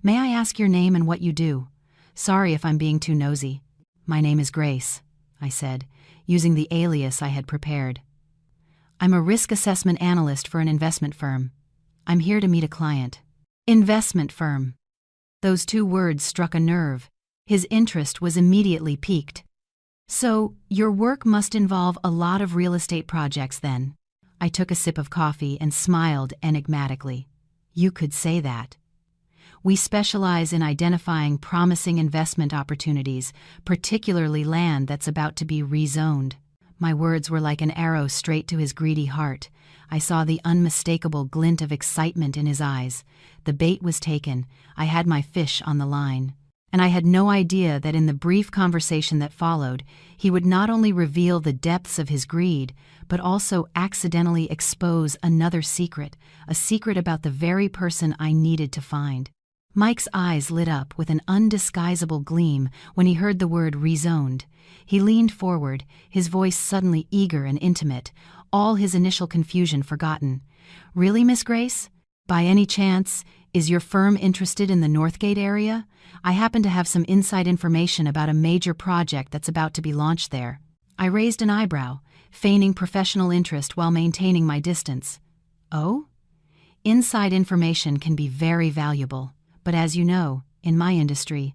Speaker 1: "May I ask your name and what you do? Sorry if I'm being too nosy." "My name is Grace," I said, using the alias I had prepared. "I'm a risk assessment analyst for an investment firm. I'm here to meet a client." Investment firm. Those two words struck a nerve. His interest was immediately piqued. "So, your work must involve a lot of real estate projects then." I took a sip of coffee and smiled enigmatically. "You could say that. We specialize in identifying promising investment opportunities, particularly land that's about to be rezoned." My words were like an arrow straight to his greedy heart. I saw the unmistakable glint of excitement in his eyes. The bait was taken. I had my fish on the line. And I had no idea that in the brief conversation that followed, he would not only reveal the depths of his greed, but also accidentally expose another secret, a secret about the very person I needed to find. Mike's eyes lit up with an undisguisable gleam when he heard the word rezoned. He leaned forward, his voice suddenly eager and intimate, all his initial confusion forgotten. "Really, Miss Grace? By any chance, is your firm interested in the Northgate area? I happen to have some inside information about a major project that's about to be launched there." I raised an eyebrow, feigning professional interest while maintaining my distance. "Oh? Inside information can be very valuable. But as you know, in my industry,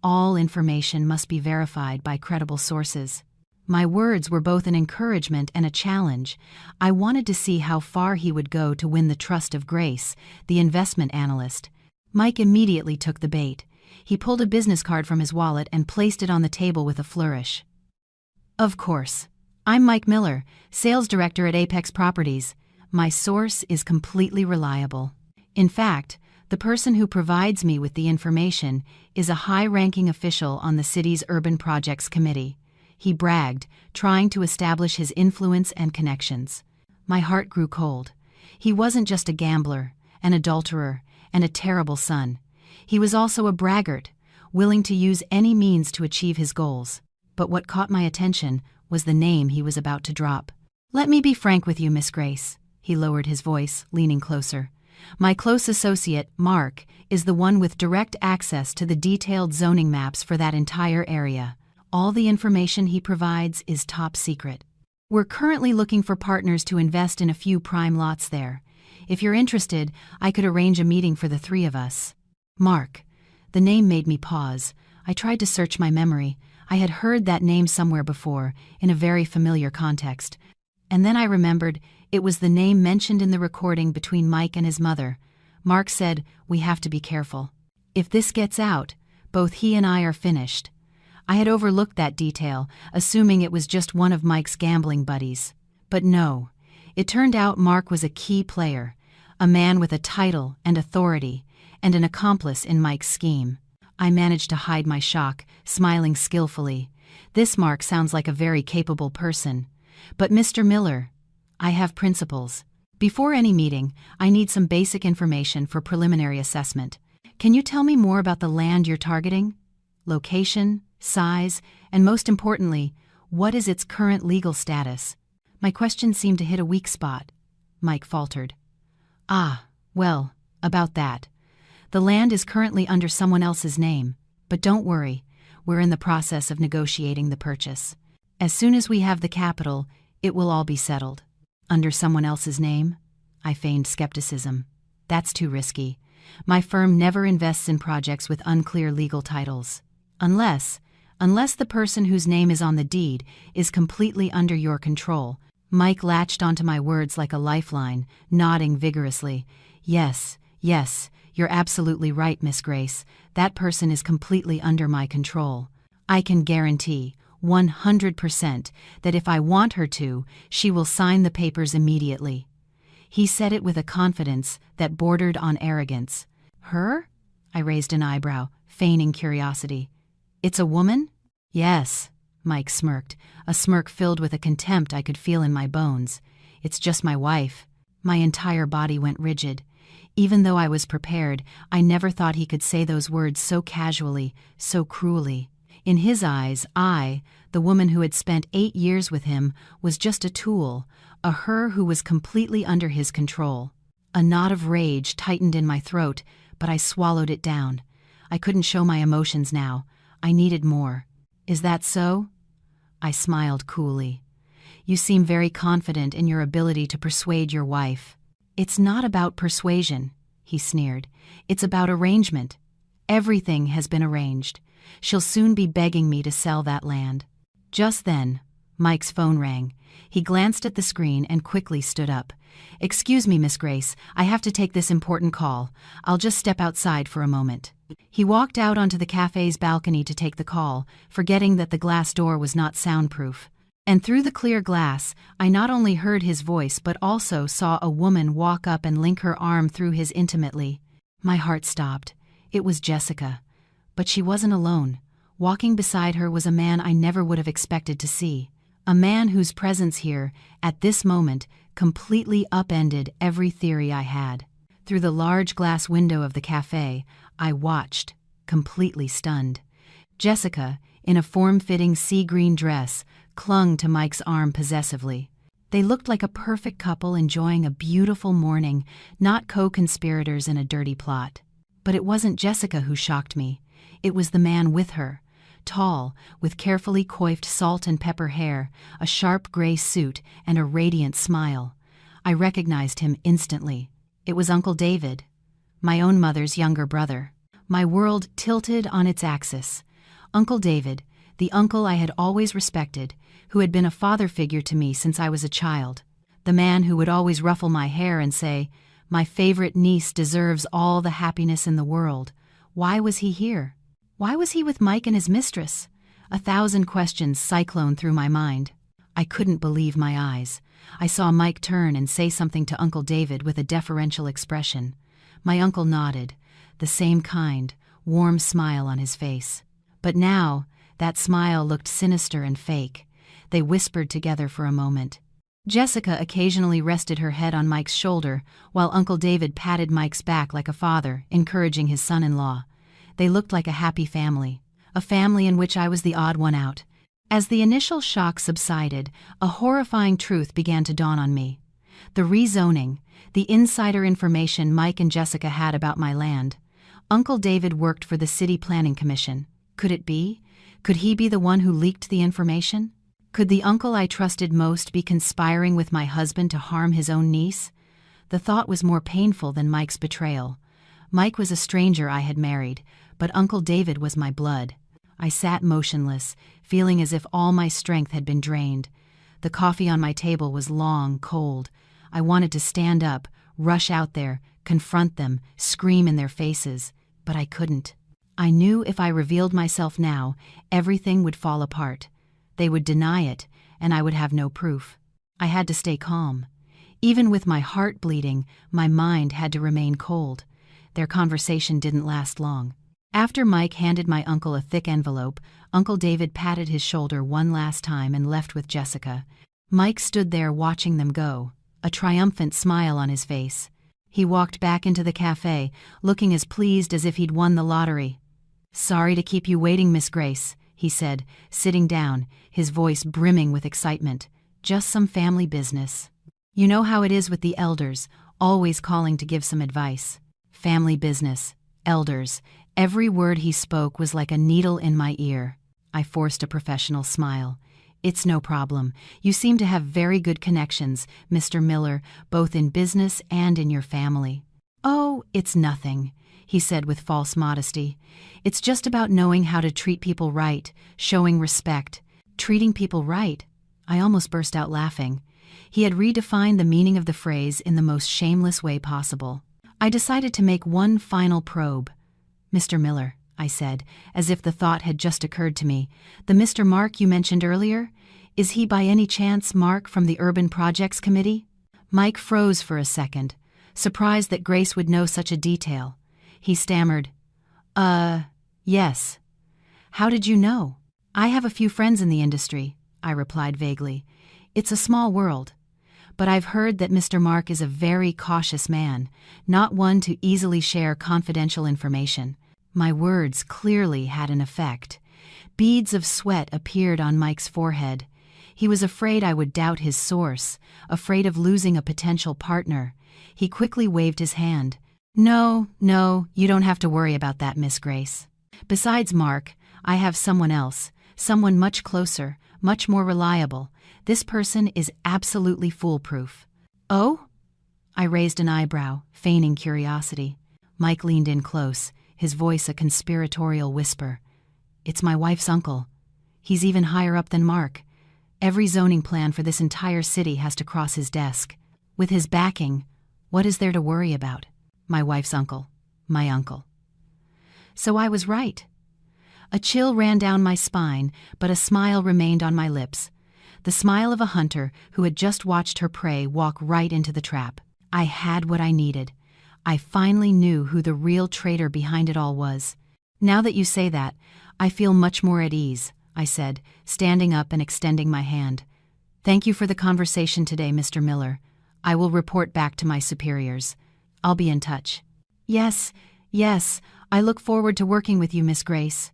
Speaker 1: all information must be verified by credible sources." My words were both an encouragement and a challenge. I wanted to see how far he would go to win the trust of Grace, the investment analyst. Mike immediately took the bait. He pulled a business card from his wallet and placed it on the table with a flourish. "Of course. I'm Mike Miller, sales director at Apex Properties. My source is completely reliable. In fact, the person who provides me with the information is a high-ranking official on the city's Urban Projects Committee." He bragged, trying to establish his influence and connections. My heart grew cold. He wasn't just a gambler, an adulterer, and a terrible son. He was also a braggart, willing to use any means to achieve his goals. But what caught my attention was the name he was about to drop. "Let me be frank with you, Miss Grace." He lowered his voice, leaning closer. "My close associate, Mark, is the one with direct access to the detailed zoning maps for that entire area. All the information he provides is top secret. We're currently looking for partners to invest in a few prime lots there. If you're interested, I could arrange a meeting for the three of us." Mark. The name made me pause. I tried to search my memory. I had heard that name somewhere before, in a very familiar context. And then I remembered it was the name mentioned in the recording between Mike and his mother. Mark said, "We have to be careful. If this gets out, both he and I are finished." I had overlooked that detail, assuming it was just one of Mike's gambling buddies. But no, it turned out Mark was a key player, a man with a title and authority, and an accomplice in Mike's scheme. I managed to hide my shock, smiling skillfully. This Mark sounds like a very capable person. "But Mr. Miller, I have principles. Before any meeting, I need some basic information for preliminary assessment. Can you tell me more about the land you're targeting? Location, size, and most importantly, what is its current legal status?" My question seemed to hit a weak spot. Mike faltered. Well, about that. The land is currently under someone else's name, but don't worry, we're in the process of negotiating the purchase. As soon as we have the capital, it will all be settled." "Under someone else's name?" I feigned skepticism. "That's too risky. My firm never invests in projects with unclear legal titles." Unless the person whose name is on the deed is completely under your control." Mike latched onto my words like a lifeline, nodding vigorously. Yes, you're absolutely right, Miss Grace. That person is completely under my control. I can guarantee, 100%, that if I want her to, she will sign the papers immediately." He said it with a confidence that bordered on arrogance. "Her?" I raised an eyebrow, feigning curiosity. "It's a woman?" "Yes," Mike smirked, a smirk filled with a contempt I could feel in my bones. "It's just my wife." My entire body went rigid. Even though I was prepared, I never thought he could say those words so casually, so cruelly. In his eyes, I, the woman who had spent 8 years with him, was just a tool, a her who was completely under his control. A knot of rage tightened in my throat, but I swallowed it down. I couldn't show my emotions now. I needed more. "Is that so?" I smiled coolly. "You seem very confident in your ability to persuade your wife." "It's not about persuasion," he sneered. "It's about arrangement. Everything has been arranged. She'll soon be begging me to sell that land." Just then, Mike's phone rang. He glanced at the screen and quickly stood up. "Excuse me, Miss Grace, I have to take this important call. I'll just step outside for a moment." He walked out onto the cafe's balcony to take the call, forgetting that the glass door was not soundproof. And through the clear glass, I not only heard his voice but also saw a woman walk up and link her arm through his intimately. My heart stopped. It was Jessica. But she wasn't alone. Walking beside her was a man I never would have expected to see. A man whose presence here, at this moment, completely upended every theory I had. Through the large glass window of the cafe, I watched, completely stunned. Jessica, in a form-fitting sea-green dress, clung to Mike's arm possessively. They looked like a perfect couple enjoying a beautiful morning, not co-conspirators in a dirty plot. But it wasn't Jessica who shocked me. It was the man with her. Tall, with carefully coiffed salt and pepper hair, a sharp gray suit, and a radiant smile. I recognized him instantly. It was Uncle David, my own mother's younger brother. My world tilted on its axis. Uncle David, the uncle I had always respected, who had been a father figure to me since I was a child. The man who would always ruffle my hair and say, "My favorite niece deserves all the happiness in the world." Why was he here? Why was he with Mike and his mistress? 1,000 questions cycloned through my mind. I couldn't believe my eyes. I saw Mike turn and say something to Uncle David with a deferential expression. My uncle nodded, the same kind, warm smile on his face. But now, that smile looked sinister and fake. They whispered together for a moment. Jessica occasionally rested her head on Mike's shoulder, while Uncle David patted Mike's back like a father, encouraging his son-in-law. They looked like a happy family, a family in which I was the odd one out. As the initial shock subsided, a horrifying truth began to dawn on me. The rezoning, the insider information Mike and Jessica had about my land. Uncle David worked for the City Planning Commission. Could it be? Could he be the one who leaked the information? Could the uncle I trusted most be conspiring with my husband to harm his own niece? The thought was more painful than Mike's betrayal. Mike was a stranger I had married, but Uncle David was my blood. I sat motionless, feeling as if all my strength had been drained. The coffee on my table was long, cold. I wanted to stand up, rush out there, confront them, scream in their faces, but I couldn't. I knew if I revealed myself now, everything would fall apart. They would deny it, and I would have no proof. I had to stay calm. Even with my heart bleeding, my mind had to remain cold. Their conversation didn't last long. After Mike handed my uncle a thick envelope, Uncle David patted his shoulder one last time and left with Jessica. Mike stood there watching them go, a triumphant smile on his face. He walked back into the cafe, looking as pleased as if he'd won the lottery. "Sorry to keep you waiting, Miss Grace," he said, sitting down, his voice brimming with excitement. "Just some family business. You know how it is with the elders, always calling to give some advice." Family business, elders. Every word he spoke was like a needle in my ear. I forced a professional smile. "It's no problem. You seem to have very good connections, Mr. Miller, both in business and in your family." "Oh, it's nothing," he said with false modesty. "It's just about knowing how to treat people right, showing respect." Treating people right? I almost burst out laughing. He had redefined the meaning of the phrase in the most shameless way possible. I decided to make one final probe. "Mr. Miller," I said, as if the thought had just occurred to me, "the Mr. Mark you mentioned earlier, is he by any chance Mark from the Urban Projects Committee?" Mike froze for a second, surprised that Grace would know such a detail. He stammered, Yes. How did you know?" "I have a few friends in the industry," I replied vaguely. "It's a small world. But I've heard that Mr. Mark is a very cautious man, not one to easily share confidential information." My words clearly had an effect. Beads of sweat appeared on Mike's forehead. He was afraid I would doubt his source, afraid of losing a potential partner. He quickly waved his hand. No, you don't have to worry about that, Miss Grace. Besides Mark, I have someone else, someone much closer, much more reliable. This person is absolutely foolproof." "Oh?" I raised an eyebrow, feigning curiosity. Mike leaned in close, his voice a conspiratorial whisper. "It's my wife's uncle. He's even higher up than Mark. Every zoning plan for this entire city has to cross his desk. With his backing, what is there to worry about? My wife's uncle. My uncle." So I was right. A chill ran down my spine, but a smile remained on my lips. The smile of a hunter who had just watched her prey walk right into the trap. I had what I needed. I finally knew who the real traitor behind it all was. "Now that you say that, I feel much more at ease," I said, standing up and extending my hand. "Thank you for the conversation today, Mr. Miller. I will report back to my superiors. I'll be in touch." Yes, I look forward to working with you, Miss Grace."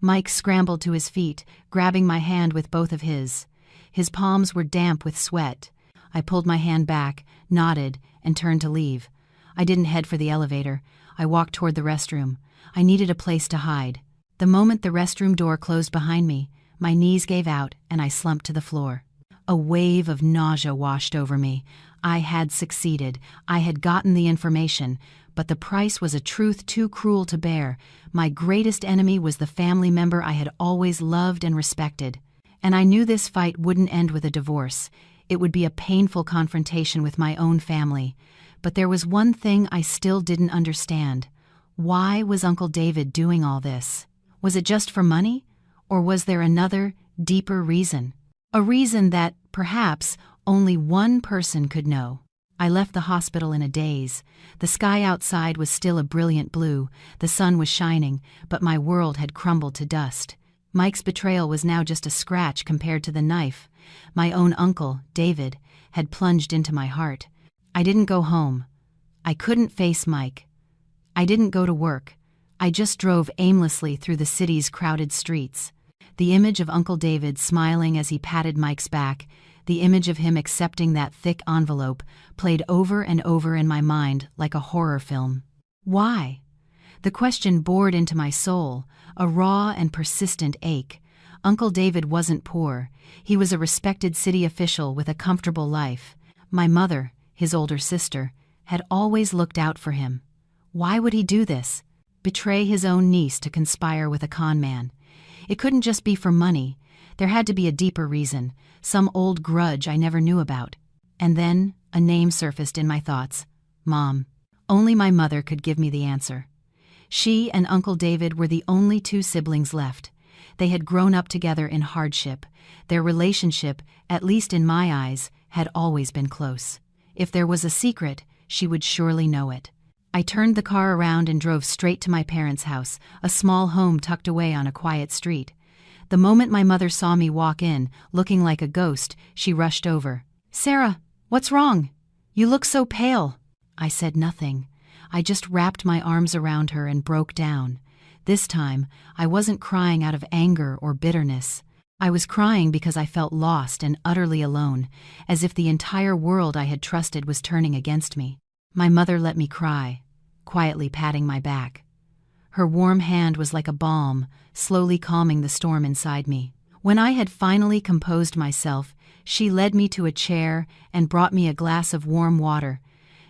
Speaker 1: Mike scrambled to his feet, grabbing my hand with both of his. His palms were damp with sweat. I pulled my hand back, nodded, and turned to leave. I didn't head for the elevator. I walked toward the restroom. I needed a place to hide. The moment the restroom door closed behind me, my knees gave out and I slumped to the floor. A wave of nausea washed over me. I had succeeded. I had gotten the information, but the price was a truth too cruel to bear. My greatest enemy was the family member I had always loved and respected. And I knew this fight wouldn't end with a divorce. It would be a painful confrontation with my own family. But there was one thing I still didn't understand. Why was Uncle David doing all this? Was it just for money? Or was there another, deeper reason? A reason that, perhaps, only one person could know. I left the hospital in a daze. The sky outside was still a brilliant blue, the sun was shining, but my world had crumbled to dust. Mike's betrayal was now just a scratch compared to the knife. My own uncle, David, had plunged into my heart. I didn't go home. I couldn't face Mike. I didn't go to work. I just drove aimlessly through the city's crowded streets. The image of Uncle David smiling as he patted Mike's back, the image of him accepting that thick envelope, played over and over in my mind like a horror film. Why? The question bored into my soul, a raw and persistent ache. Uncle David wasn't poor. He was a respected city official with a comfortable life. My mother, his older sister, had always looked out for him. Why would he do this? Betray his own niece to conspire with a con man? It couldn't just be for money. There had to be a deeper reason, some old grudge I never knew about. And then a name surfaced in my thoughts. Mom. Only my mother could give me the answer. She and Uncle David were the only two siblings left. They had grown up together in hardship. Their relationship, at least in my eyes, had always been close. If there was a secret, she would surely know it. I turned the car around and drove straight to my parents' house, a small home tucked away on a quiet street. The moment my mother saw me walk in, looking like a ghost, she rushed over. "Sarah, what's wrong? You look so pale." I said nothing. I just wrapped my arms around her and broke down. This time, I wasn't crying out of anger or bitterness. I was crying because I felt lost and utterly alone, as if the entire world I had trusted was turning against me. My mother let me cry, quietly patting my back. Her warm hand was like a balm, slowly calming the storm inside me. When I had finally composed myself, she led me to a chair and brought me a glass of warm water.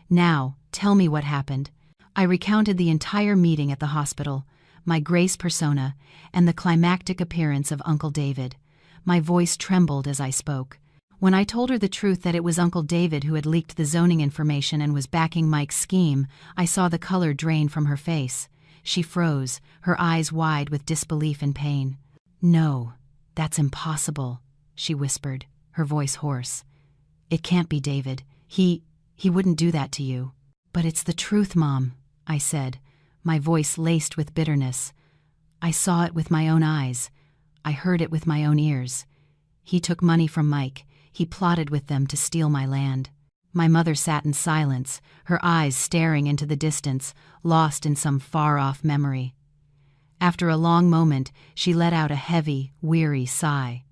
Speaker 1: "Now, tell me what happened." I recounted the entire meeting at the hospital, my grace persona, and the climactic appearance of Uncle David. My voice trembled as I spoke. When I told her the truth that it was Uncle David who had leaked the zoning information and was backing Mike's scheme, I saw the color drain from her face. She froze, her eyes wide with disbelief and pain. "No, that's impossible," she whispered, her voice hoarse. "It can't be David. He wouldn't do that to you." "But it's the truth, Mom," I said, my voice laced with bitterness. "I saw it with my own eyes. I heard it with my own ears. He took money from Mike. He plotted with them to steal my land." My mother sat in silence, her eyes staring into the distance, lost in some far-off memory. After a long moment, she let out a heavy, weary sigh.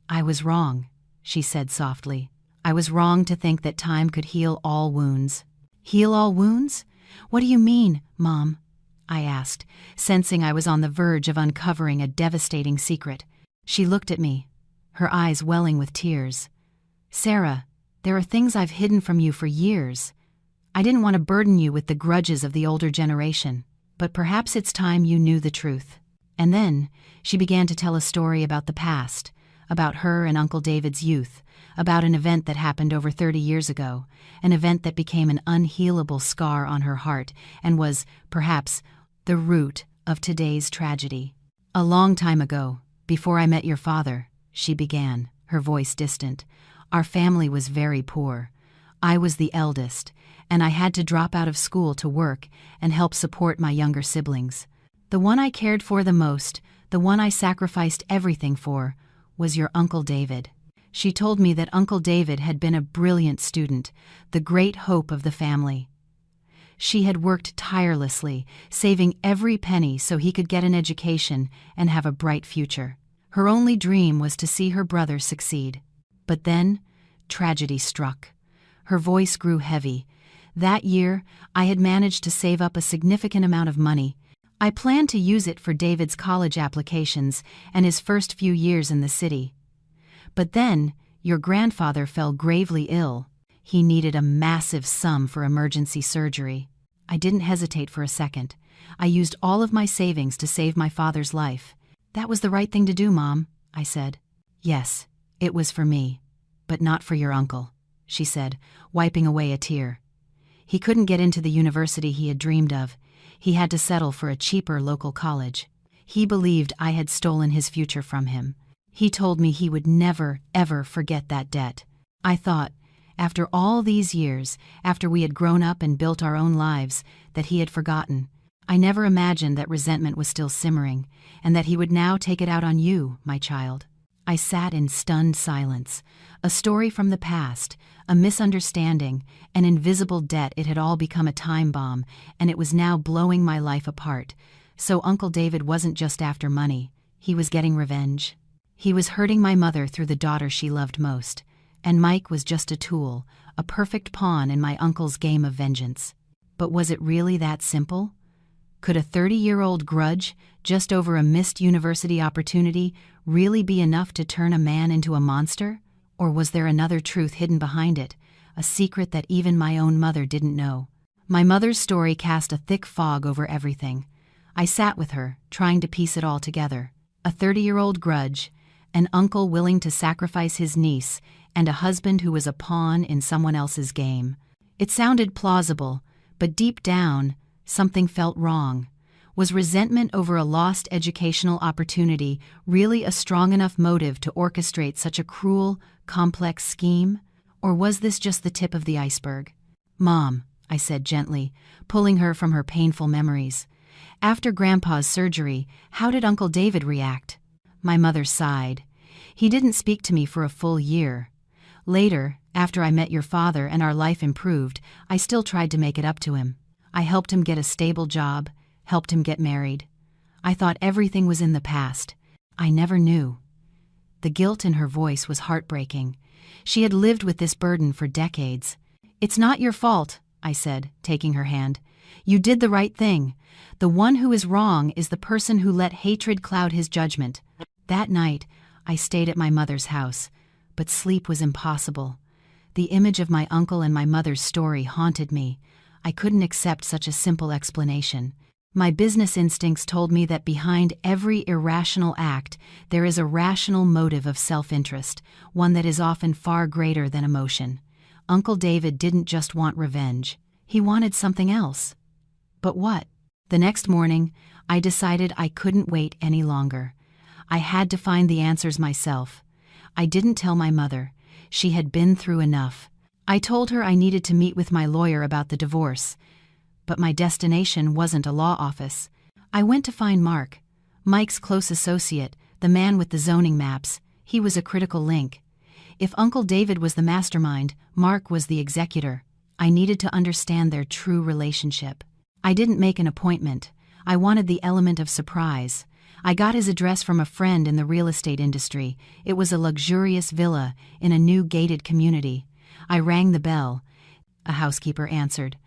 Speaker 1: "I was wrong," she said softly. "I was wrong to think that time could heal all wounds." "Heal all wounds? What do you mean, Mom?" I asked, sensing I was on the verge of uncovering a devastating secret. She looked at me, her eyes welling with tears. "Sarah, there are things I've hidden from you for years. I didn't want to burden you with the grudges of the older generation, but perhaps it's time you knew the truth." And then she began to tell a story about the past, about her and Uncle David's youth, about an event that happened over 30 years ago, an event that became an unhealable scar on her heart and was, perhaps, the root of today's tragedy. "A long time ago, before I met your father," she began, her voice distant, "our family was very poor. I was the eldest, and I had to drop out of school to work and help support my younger siblings. The one I cared for the most, the one I sacrificed everything for, was your Uncle David." She told me that Uncle David had been a brilliant student, the great hope of the family. She had worked tirelessly, saving every penny so he could get an education and have a bright future. Her only dream was to see her brother succeed. But then, tragedy struck. Her voice grew heavy. "That year, I had managed to save up a significant amount of money. I planned to use it for David's college applications and his first few years in the city. But then, your grandfather fell gravely ill. He needed a massive sum for emergency surgery. I didn't hesitate for a second. I used all of my savings to save my father's life." "That was the right thing to do, Mom," I said. "Yes, it was for me, but not for your uncle," she said, wiping away a tear. "He couldn't get into the university he had dreamed of. He had to settle for a cheaper local college. He believed I had stolen his future from him. He told me he would never, ever forget that debt. I thought, after all these years, after we had grown up and built our own lives, that he had forgotten. I never imagined that resentment was still simmering, and that he would now take it out on you, my child." I sat in stunned silence. A story from the past, a misunderstanding, an invisible debt. It had all become a time bomb, and it was now blowing my life apart. So Uncle David wasn't just after money. He was getting revenge. He was hurting my mother through the daughter she loved most. And Mike was just a tool, a perfect pawn in my uncle's game of vengeance. But was it really that simple? Could a 30-year-old grudge, just over a missed university opportunity, really be enough to turn a man into a monster? Or was there another truth hidden behind it, a secret that even my own mother didn't know? My mother's story cast a thick fog over everything. I sat with her, trying to piece it all together. A 30-year-old grudge, an uncle willing to sacrifice his niece, and a husband who was a pawn in someone else's game. It sounded plausible, but deep down, something felt wrong. Was resentment over a lost educational opportunity really a strong enough motive to orchestrate such a cruel, complex scheme? Or was this just the tip of the iceberg? "Mom," I said gently, pulling her from her painful memories. "After Grandpa's surgery, how did Uncle David react?" My mother sighed. "He didn't speak to me for a full year. Later, after I met your father and our life improved, I still tried to make it up to him. I helped him get a stable job, helped him get married. I thought everything was in the past. I never knew." The guilt in her voice was heartbreaking. She had lived with this burden for decades. "It's not your fault," I said, taking her hand. "You did the right thing. The one who is wrong is the person who let hatred cloud his judgment." That night, I stayed at my mother's house, but sleep was impossible. The image of my uncle and my mother's story haunted me. I couldn't accept such a simple explanation. My business instincts told me that behind every irrational act, there is a rational motive of self-interest, one that is often far greater than emotion. Uncle David didn't just want revenge. He wanted something else. But what? The next morning, I decided I couldn't wait any longer. I had to find the answers myself. I didn't tell my mother. She had been through enough. I told her I needed to meet with my lawyer about the divorce. But my destination wasn't a law office. I went to find Mark, Mike's close associate, the man with the zoning maps. He was a critical link. If Uncle David was the mastermind, Mark was the executor. I needed to understand their true relationship. I didn't make an appointment. I wanted the element of surprise. I got his address from a friend in the real estate industry. It was a luxurious villa in a new gated community. I rang the bell. A housekeeper answered.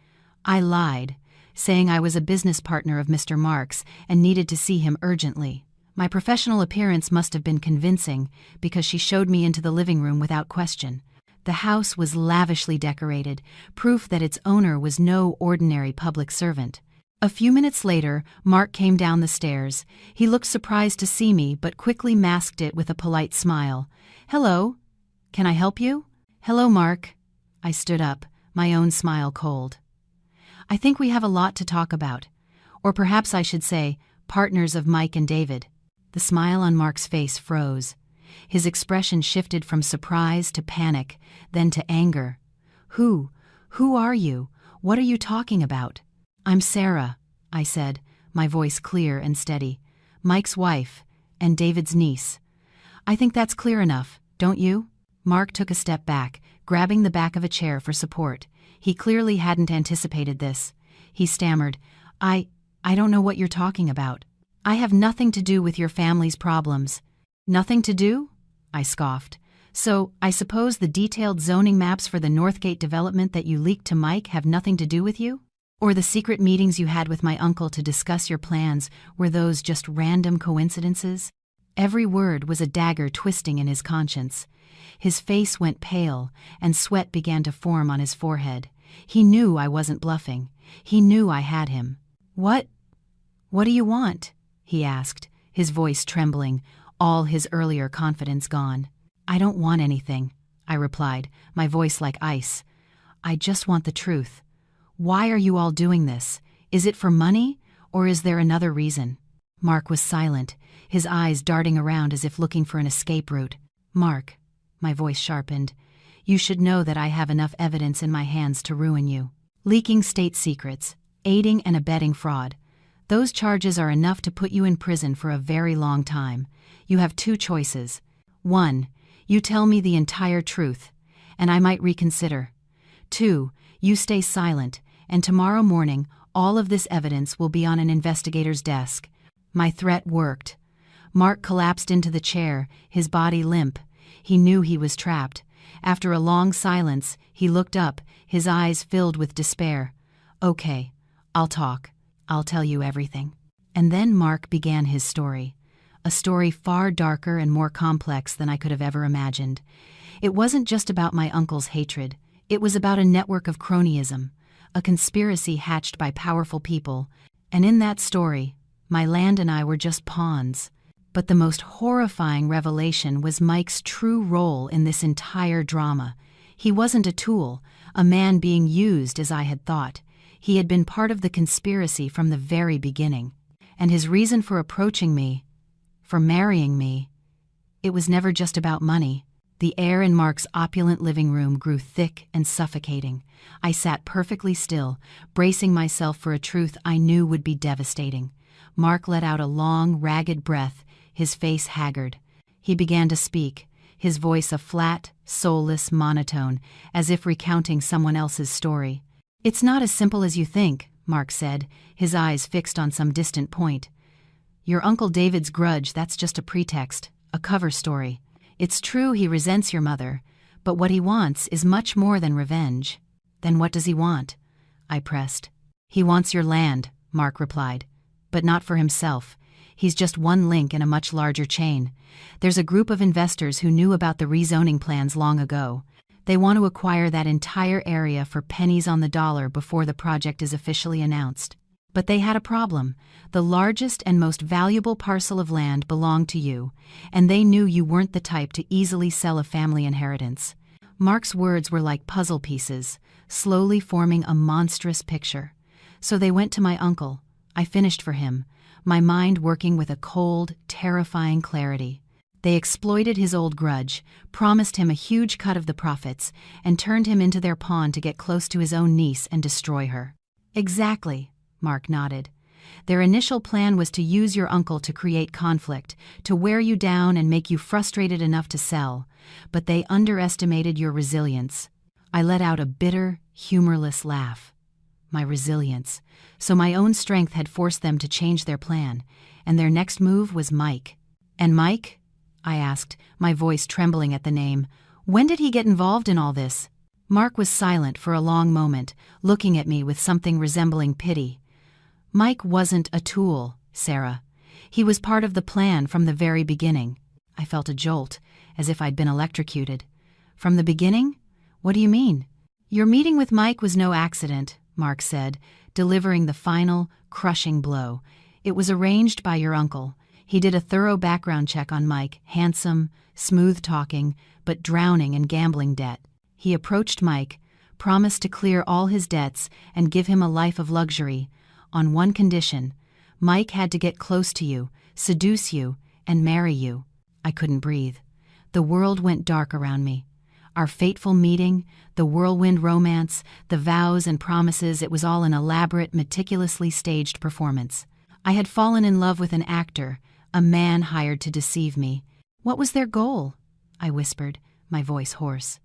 Speaker 1: I lied, saying I was a business partner of Mr. Mark's and needed to see him urgently. My professional appearance must have been convincing because she showed me into the living room without question. The house was lavishly decorated, proof that its owner was no ordinary public servant. A few minutes later, Mark came down the stairs. He looked surprised to see me but quickly masked it with a polite smile. Hello. Can I help you? Hello, Mark. I stood up, my own smile cold. I think we have a lot to talk about. Or perhaps I should say, partners of Mike and David. The smile on Mark's face froze. His expression shifted from surprise to panic, then to anger. Who are you? What are you talking about? I'm Sarah, I said, my voice clear and steady. Mike's wife, and David's niece. I think that's clear enough, don't you? Mark took a step back, grabbing the back of a chair for support. He clearly hadn't anticipated this. He stammered, I don't know what you're talking about. I have nothing to do with your family's problems. Nothing to do? I scoffed. So, I suppose the detailed zoning maps for the Northgate development that you leaked to Mike have nothing to do with you? Or the secret meetings you had with my uncle to discuss your plans, were those just random coincidences? Every word was a dagger twisting in his conscience. His face went pale, and sweat began to form on his forehead. He knew I wasn't bluffing. He knew I had him. What do you want? He asked, his voice trembling, all his earlier confidence gone. I don't want anything, I replied, my voice like ice. I just want the truth. Why are you all doing this? Is it for money, or is there another reason? Mark was silent, his eyes darting around as if looking for an escape route. Mark, my voice sharpened, you should know that I have enough evidence in my hands to ruin you. Leaking state secrets, aiding and abetting fraud. Those charges are enough to put you in prison for a very long time. You have two choices. 1, you tell me the entire truth, and I might reconsider. 2, you stay silent, and tomorrow morning all of this evidence will be on an investigator's desk. My threat worked. Mark collapsed into the chair, his body limp. He knew he was trapped. After a long silence, he looked up, his eyes filled with despair. Okay, I'll talk. I'll tell you everything. And then Mark began his story. A story far darker and more complex than I could have ever imagined. It wasn't just about my uncle's hatred. It was about a network of cronyism, a conspiracy hatched by powerful people, and in that story, my land and I were just pawns. But the most horrifying revelation was Mike's true role in this entire drama. He wasn't a tool, a man being used as I had thought. He had been part of the conspiracy from the very beginning. And his reason for approaching me, for marrying me, it was never just about money. The air in Mark's opulent living room grew thick and suffocating. I sat perfectly still, bracing myself for a truth I knew would be devastating. Mark let out a long, ragged breath, his face haggard. He began to speak, his voice a flat, soulless monotone, as if recounting someone else's story. It's not as simple as you think, Mark said, his eyes fixed on some distant point. Your Uncle David's grudge, that's just a pretext, a cover story. It's true he resents your mother, but what he wants is much more than revenge. Then what does he want? I pressed. He wants your land, Mark replied, but not for himself. He's just one link in a much larger chain. There's a group of investors who knew about the rezoning plans long ago. They want to acquire that entire area for pennies on the dollar before the project is officially announced. But they had a problem. The largest and most valuable parcel of land belonged to you, and they knew you weren't the type to easily sell a family inheritance. Mark's words were like puzzle pieces, slowly forming a monstrous picture. So they went to my uncle. I finished for him, my mind working with a cold, terrifying clarity. They exploited his old grudge, promised him a huge cut of the profits, and turned him into their pawn to get close to his own niece and destroy her. Exactly, Mark nodded. Their initial plan was to use your uncle to create conflict, to wear you down and make you frustrated enough to sell, but they underestimated your resilience. I let out a bitter, humorless laugh. My resilience. So my own strength had forced them to change their plan, and their next move was Mike. And Mike? I asked, my voice trembling at the name. When did he get involved in all this? Mark was silent for a long moment, looking at me with something resembling pity. Mike wasn't a tool, Sarah. He was part of the plan from the very beginning. I felt a jolt, as if I'd been electrocuted. From the beginning? What do you mean? Your meeting with Mike was no accident, Mark said, delivering the final, crushing blow. It was arranged by your uncle. He did a thorough background check on Mike, handsome, smooth-talking, but drowning in gambling debt. He approached Mike, promised to clear all his debts and give him a life of luxury. On one condition: Mike had to get close to you, seduce you, and marry you. I couldn't breathe. The world went dark around me. Our fateful meeting, the whirlwind romance, the vows and promises, it was all an elaborate, meticulously staged performance. I had fallen in love with an actor, a man hired to deceive me. What was their goal? I whispered, my voice hoarse.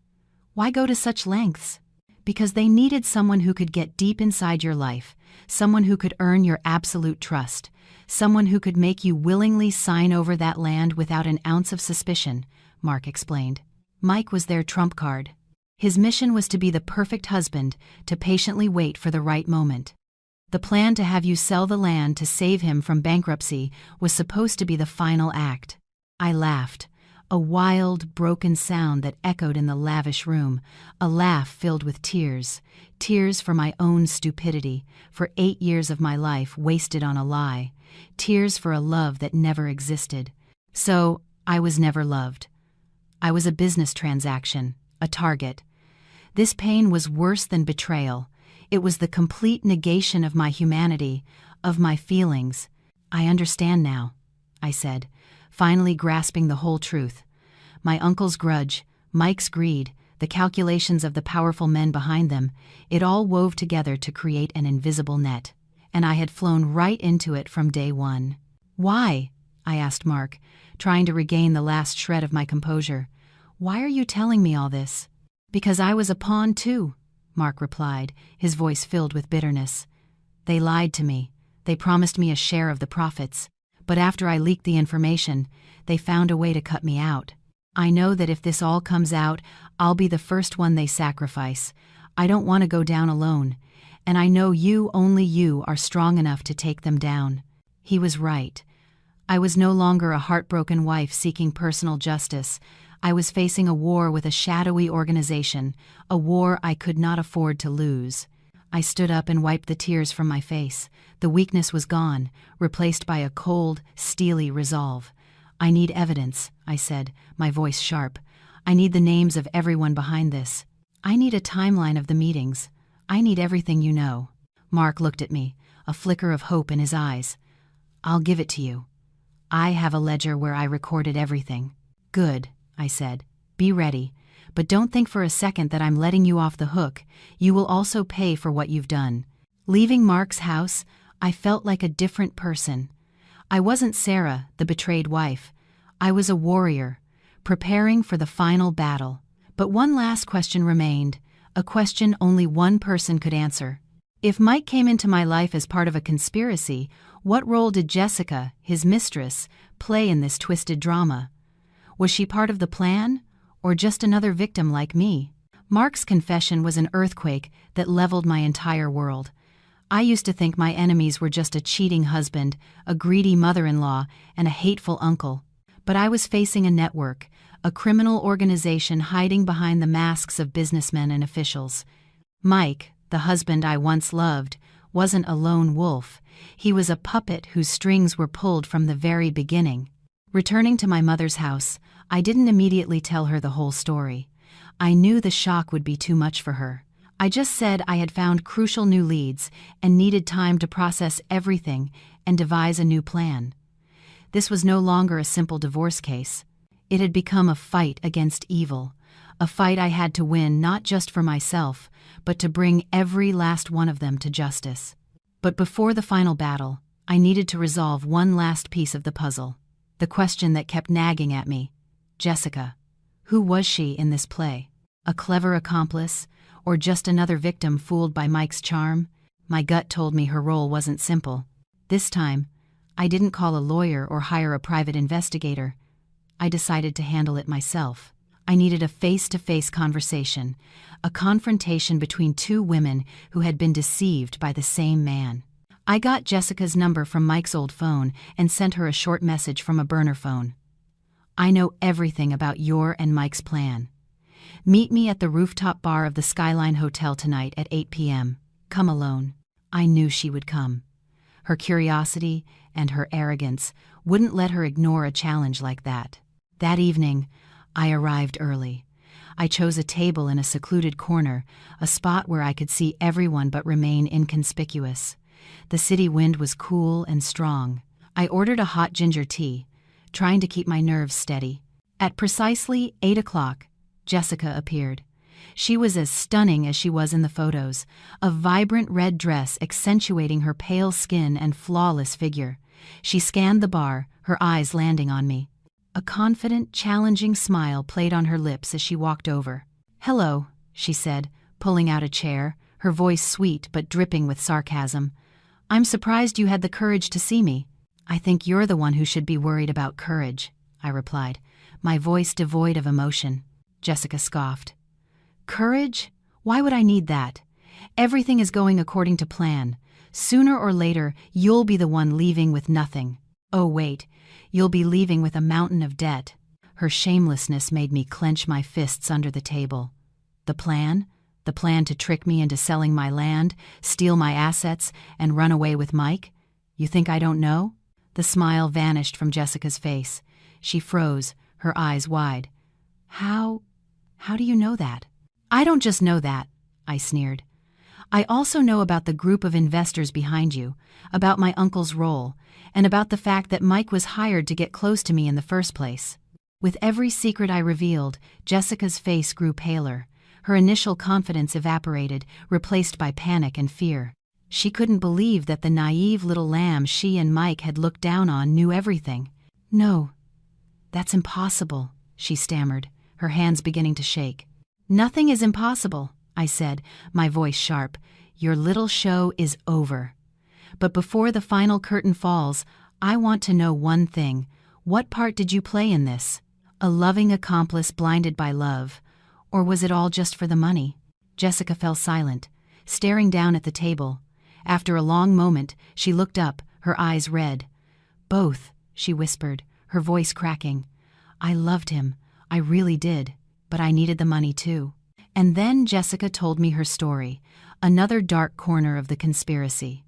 Speaker 1: Why go to such lengths? Because they needed someone who could get deep inside your life, someone who could earn your absolute trust, someone who could make you willingly sign over that land without an ounce of suspicion, Mark explained. Mike was their trump card. His mission was to be the perfect husband, to patiently wait for the right moment. The plan to have you sell the land to save him from bankruptcy was supposed to be the final act. I laughed, a wild, broken sound that echoed in the lavish room, a laugh filled with tears, tears for my own stupidity, for 8 years of my life wasted on a lie, tears for a love that never existed. So, I was never loved. I was a business transaction, a target. This pain was worse than betrayal. It was the complete negation of my humanity, of my feelings. I understand now, I said, finally grasping the whole truth. My uncle's grudge, Mike's greed, the calculations of the powerful men behind them, it all wove together to create an invisible net. And I had flown right into it from day one. Why? I asked Mark, trying to regain the last shred of my composure. Why are you telling me all this? Because I was a pawn too, Mark replied, his voice filled with bitterness. They lied to me. They promised me a share of the profits. But after I leaked the information, they found a way to cut me out. I know that if this all comes out, I'll be the first one they sacrifice. I don't want to go down alone. And I know you, only you, are strong enough to take them down. He was right. I was no longer a heartbroken wife seeking personal justice. I was facing a war with a shadowy organization, a war I could not afford to lose. I stood up and wiped the tears from my face. The weakness was gone, replaced by a cold, steely resolve. I need evidence, I said, my voice sharp. I need the names of everyone behind this. I need a timeline of the meetings. I need everything you know. Mark looked at me, a flicker of hope in his eyes. I'll give it to you. I have a ledger where I recorded everything. Good, I said. Be ready. But don't think for a second that I'm letting you off the hook. You will also pay for what you've done. Leaving Mark's house, I felt like a different person. I wasn't Sarah, the betrayed wife. I was a warrior, preparing for the final battle. But one last question remained, a question only one person could answer. If Mike came into my life as part of a conspiracy, what role did Jessica, his mistress, play in this twisted drama? Was she part of the plan, or just another victim like me? Mark's confession was an earthquake that leveled my entire world. I used to think my enemies were just a cheating husband, a greedy mother-in-law, and a hateful uncle. But I was facing a network, a criminal organization hiding behind the masks of businessmen and officials. Mike, the husband I once loved, wasn't a lone wolf. He was a puppet whose strings were pulled from the very beginning. Returning to my mother's house, I didn't immediately tell her the whole story. I knew the shock would be too much for her. I just said I had found crucial new leads and needed time to process everything and devise a new plan. This was no longer a simple divorce case. It had become a fight against evil, a fight I had to win not just for myself, but to bring every last one of them to justice. But before the final battle, I needed to resolve one last piece of the puzzle, the question that kept nagging at me. Jessica. Who was she in this play? A clever accomplice, or just another victim fooled by Mike's charm? My gut told me her role wasn't simple. This time, I didn't call a lawyer or hire a private investigator. I decided to handle it myself. I needed a face-to-face conversation, a confrontation between two women who had been deceived by the same man. I got Jessica's number from Mike's old phone and sent her a short message from a burner phone. I know everything about your and Mike's plan. Meet me at the rooftop bar of the Skyline Hotel tonight at 8 p.m. Come alone. I knew she would come. Her curiosity and her arrogance wouldn't let her ignore a challenge like that. That evening, I arrived early. I chose a table in a secluded corner, a spot where I could see everyone but remain inconspicuous. The city wind was cool and strong. I ordered a hot ginger tea, trying to keep my nerves steady. At precisely 8 o'clock, Jessica appeared. She was as stunning as she was in the photos, a vibrant red dress accentuating her pale skin and flawless figure. She scanned the bar, her eyes landing on me. A confident, challenging smile played on her lips as she walked over. "Hello," she said, pulling out a chair, her voice sweet but dripping with sarcasm. "I'm surprised you had the courage to see me." "I think you're the one who should be worried about courage," I replied, my voice devoid of emotion. Jessica scoffed. "Courage? Why would I need that? Everything is going according to plan. Sooner or later, you'll be the one leaving with nothing. Oh wait, you'll be leaving with a mountain of debt." Her shamelessness made me clench my fists under the table. The plan? The plan to trick me into selling my land, steal my assets, and run away with Mike? You think I don't know? The smile vanished from Jessica's face. She froze, her eyes wide. How do you know that?" "I don't just know that," I sneered. "I also know about the group of investors behind you, about my uncle's role, and about the fact that Mike was hired to get close to me in the first place." With every secret I revealed, Jessica's face grew paler. Her initial confidence evaporated, replaced by panic and fear. She couldn't believe that the naive little lamb she and Mike had looked down on knew everything. "No, that's impossible," she stammered, her hands beginning to shake. "Nothing is impossible," I said, my voice sharp. "Your little show is over. But before the final curtain falls, I want to know one thing. What part did you play in this? A loving accomplice blinded by love? Or was it all just for the money?" Jessica fell silent, staring down at the table. After a long moment, she looked up, her eyes red. "Both," she whispered, her voice cracking. "I loved him. I really did. But I needed the money too." And then Jessica told me her story, another dark corner of the conspiracy.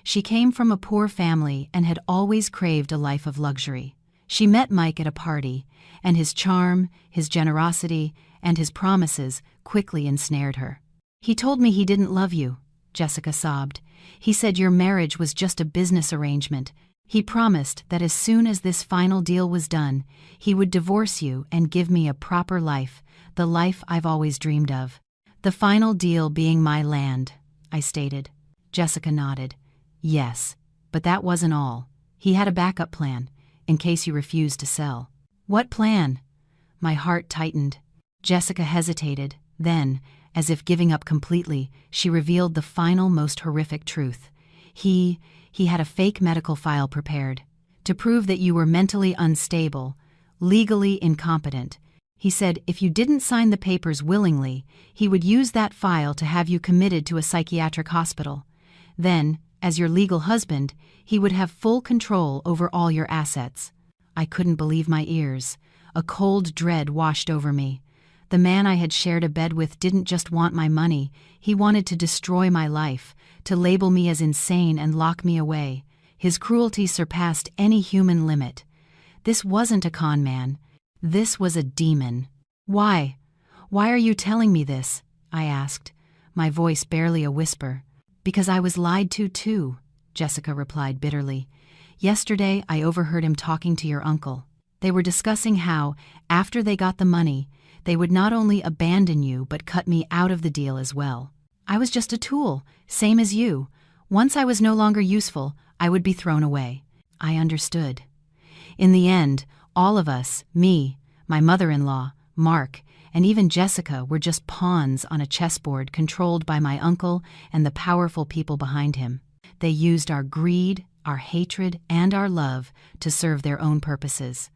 Speaker 1: She came from a poor family and had always craved a life of luxury. She met Mike at a party, and his charm, his generosity, and his promises quickly ensnared her. "He told me he didn't love you," Jessica sobbed. "He said your marriage was just a business arrangement. He promised that as soon as this final deal was done, he would divorce you and give me a proper life, the life I've always dreamed of." "The final deal being my land," I stated. Jessica nodded. "Yes, but that wasn't all. He had a backup plan, in case you refused to sell." "What plan?" My heart tightened. Jessica hesitated, then, as if giving up completely, she revealed the final, most horrific truth. He had a fake medical file prepared to prove that you were mentally unstable, legally incompetent. He said if you didn't sign the papers willingly, he would use that file to have you committed to a psychiatric hospital. Then, as your legal husband, he would have full control over all your assets. I couldn't believe my ears. A cold dread washed over me. The man I had shared a bed with didn't just want my money, he wanted to destroy my life, to label me as insane and lock me away. His cruelty surpassed any human limit. This wasn't a con man. This was a demon. Why? Why are you telling me this? I asked, my voice barely a whisper. Because I was lied to too, Jessica replied bitterly. Yesterday I overheard him talking to your uncle. They were discussing how, after they got the money, they would not only abandon you but cut me out of the deal as well. I was just a tool, same as you. Once I was no longer useful, I would be thrown away. I understood. In the end, all of us, me, my mother-in-law, Mark, and even Jessica were just pawns on a chessboard controlled by my uncle and the powerful people behind him. They used our greed, our hatred, and our love to serve their own purposes.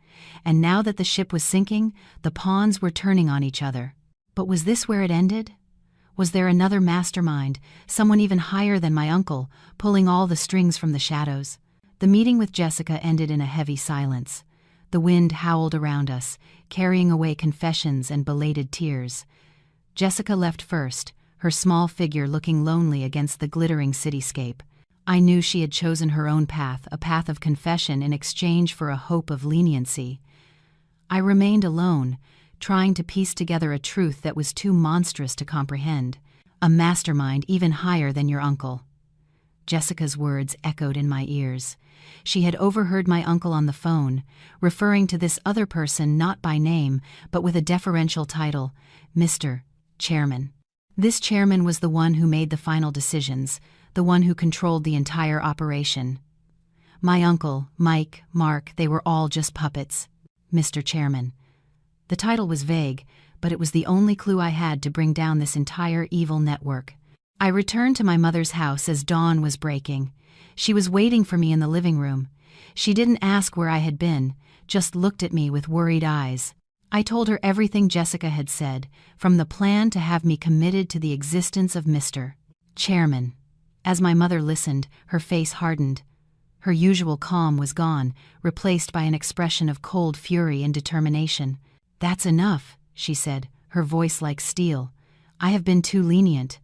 Speaker 1: And now that the ship was sinking, the pawns were turning on each other. But was this where it ended? Was there another mastermind, someone even higher than my uncle, pulling all the strings from the shadows? The meeting with Jessica ended in a heavy silence. The wind howled around us, carrying away confessions and belated tears. Jessica left first, her small figure looking lonely against the glittering cityscape. I knew she had chosen her own path, a path of confession in exchange for a hope of leniency. I remained alone, trying to piece together a truth that was too monstrous to comprehend. A mastermind even higher than your uncle. Jessica's words echoed in my ears. She had overheard my uncle on the phone, referring to this other person not by name, but with a deferential title, Mr. Chairman. This chairman was the one who made the final decisions, the one who controlled the entire operation. My uncle, Mike, Mark, they were all just puppets. Mr. Chairman. The title was vague, but it was the only clue I had to bring down this entire evil network. I returned to my mother's house as dawn was breaking. She was waiting for me in the living room. She didn't ask where I had been, just looked at me with worried eyes. I told her everything Jessica had said, from the plan to have me committed to the existence of Mr. Chairman. As my mother listened, her face hardened. Her usual calm was gone, replaced by an expression of cold fury and determination. "That's enough," she said, her voice like steel. "I have been too lenient.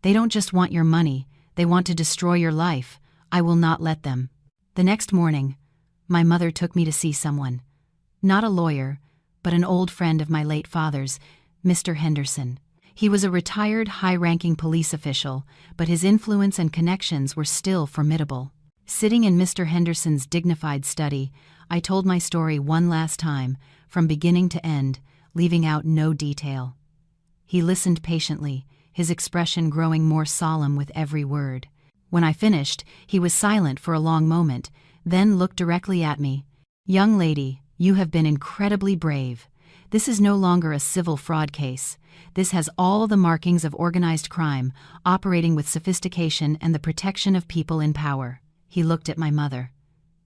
Speaker 1: They don't just want your money, they want to destroy your life. I will not let them." The next morning, my mother took me to see someone. Not a lawyer, but an old friend of my late father's, Mr. Henderson. He was a retired, high-ranking police official, but his influence and connections were still formidable. Sitting in Mr. Henderson's dignified study, I told my story one last time, from beginning to end, leaving out no detail. He listened patiently, his expression growing more solemn with every word. When I finished, he was silent for a long moment, then looked directly at me. "Young lady, you have been incredibly brave. This is no longer a civil fraud case. This has all the markings of organized crime, operating with sophistication and the protection of people in power." He looked at my mother.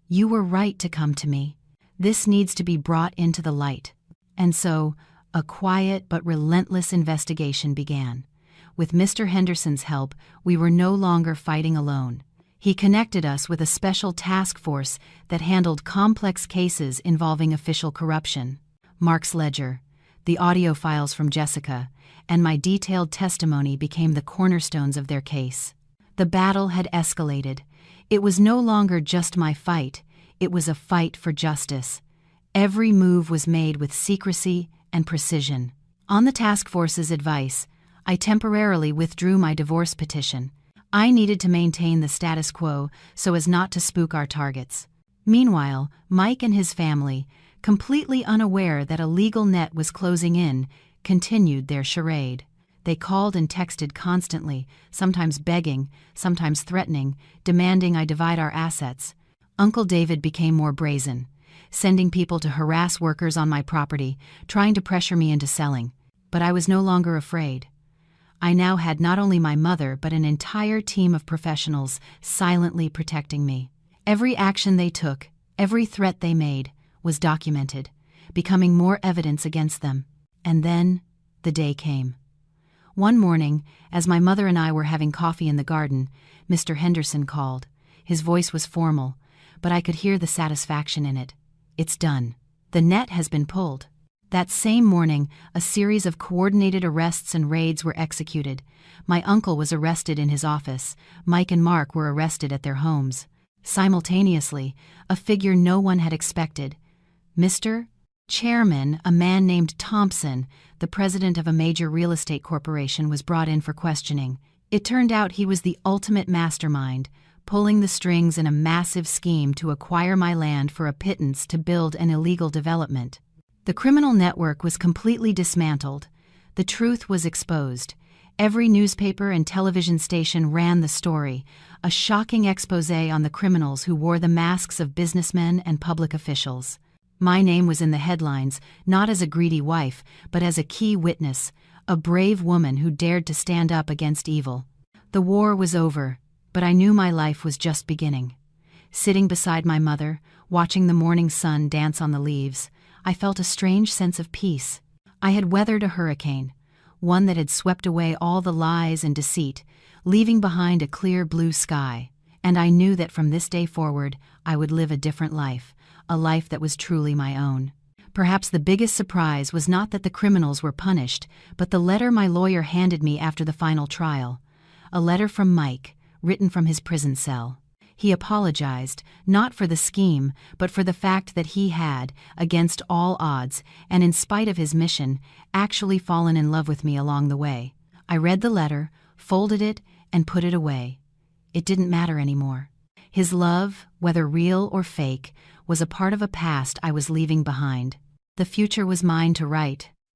Speaker 1: "You were right to come to me. This needs to be brought into the light." And so, a quiet but relentless investigation began. With Mr. Henderson's help, we were no longer fighting alone. He connected us with a special task force that handled complex cases involving official corruption. Mark's ledger, the audio files from Jessica, and my detailed testimony became the cornerstones of their case. The battle had escalated. It was no longer just my fight, it was a fight for justice. Every move was made with secrecy and precision. On the task force's advice, I temporarily withdrew my divorce petition. I needed to maintain the status quo so as not to spook our targets. Meanwhile, Mike and his family, completely unaware that a legal net was closing in, continued their charade. They called and texted constantly, sometimes begging, sometimes threatening, demanding I divide our assets. Uncle David became more brazen, sending people to harass workers on my property, trying to pressure me into selling. But I was no longer afraid. I now had not only my mother but an entire team of professionals silently protecting me. Every action they took, every threat they made, was documented, becoming more evidence against them. And then, the day came. One morning, as my mother and I were having coffee in the garden, Mr. Henderson called. His voice was formal, but I could hear the satisfaction in it. "It's done. The net has been pulled." That same morning, a series of coordinated arrests and raids were executed. My uncle was arrested in his office. Mike and Mark were arrested at their homes. Simultaneously, a figure no one had expected. Mr. Chairman, a man named Thompson, the president of a major real estate corporation, was brought in for questioning. It turned out he was the ultimate mastermind, pulling the strings in a massive scheme to acquire my land for a pittance to build an illegal development. The criminal network was completely dismantled. The truth was exposed. Every newspaper and television station ran the story, a shocking expose on the criminals who wore the masks of businessmen and public officials. My name was in the headlines, not as a greedy wife, but as a key witness, a brave woman who dared to stand up against evil. The war was over, but I knew my life was just beginning. Sitting beside my mother, watching the morning sun dance on the leaves, I felt a strange sense of peace. I had weathered a hurricane, one that had swept away all the lies and deceit, leaving behind a clear blue sky, and I knew that from this day forward I would live a different life, a life that was truly my own. Perhaps the biggest surprise was not that the criminals were punished, but the letter my lawyer handed me after the final trial. A letter from Mike, written from his prison cell. He apologized, not for the scheme, but for the fact that he had, against all odds, and in spite of his mission, actually fallen in love with me along the way. I read the letter, folded it, and put it away. It didn't matter anymore. His love, whether real or fake, was a part of a past I was leaving behind. The future was mine to write.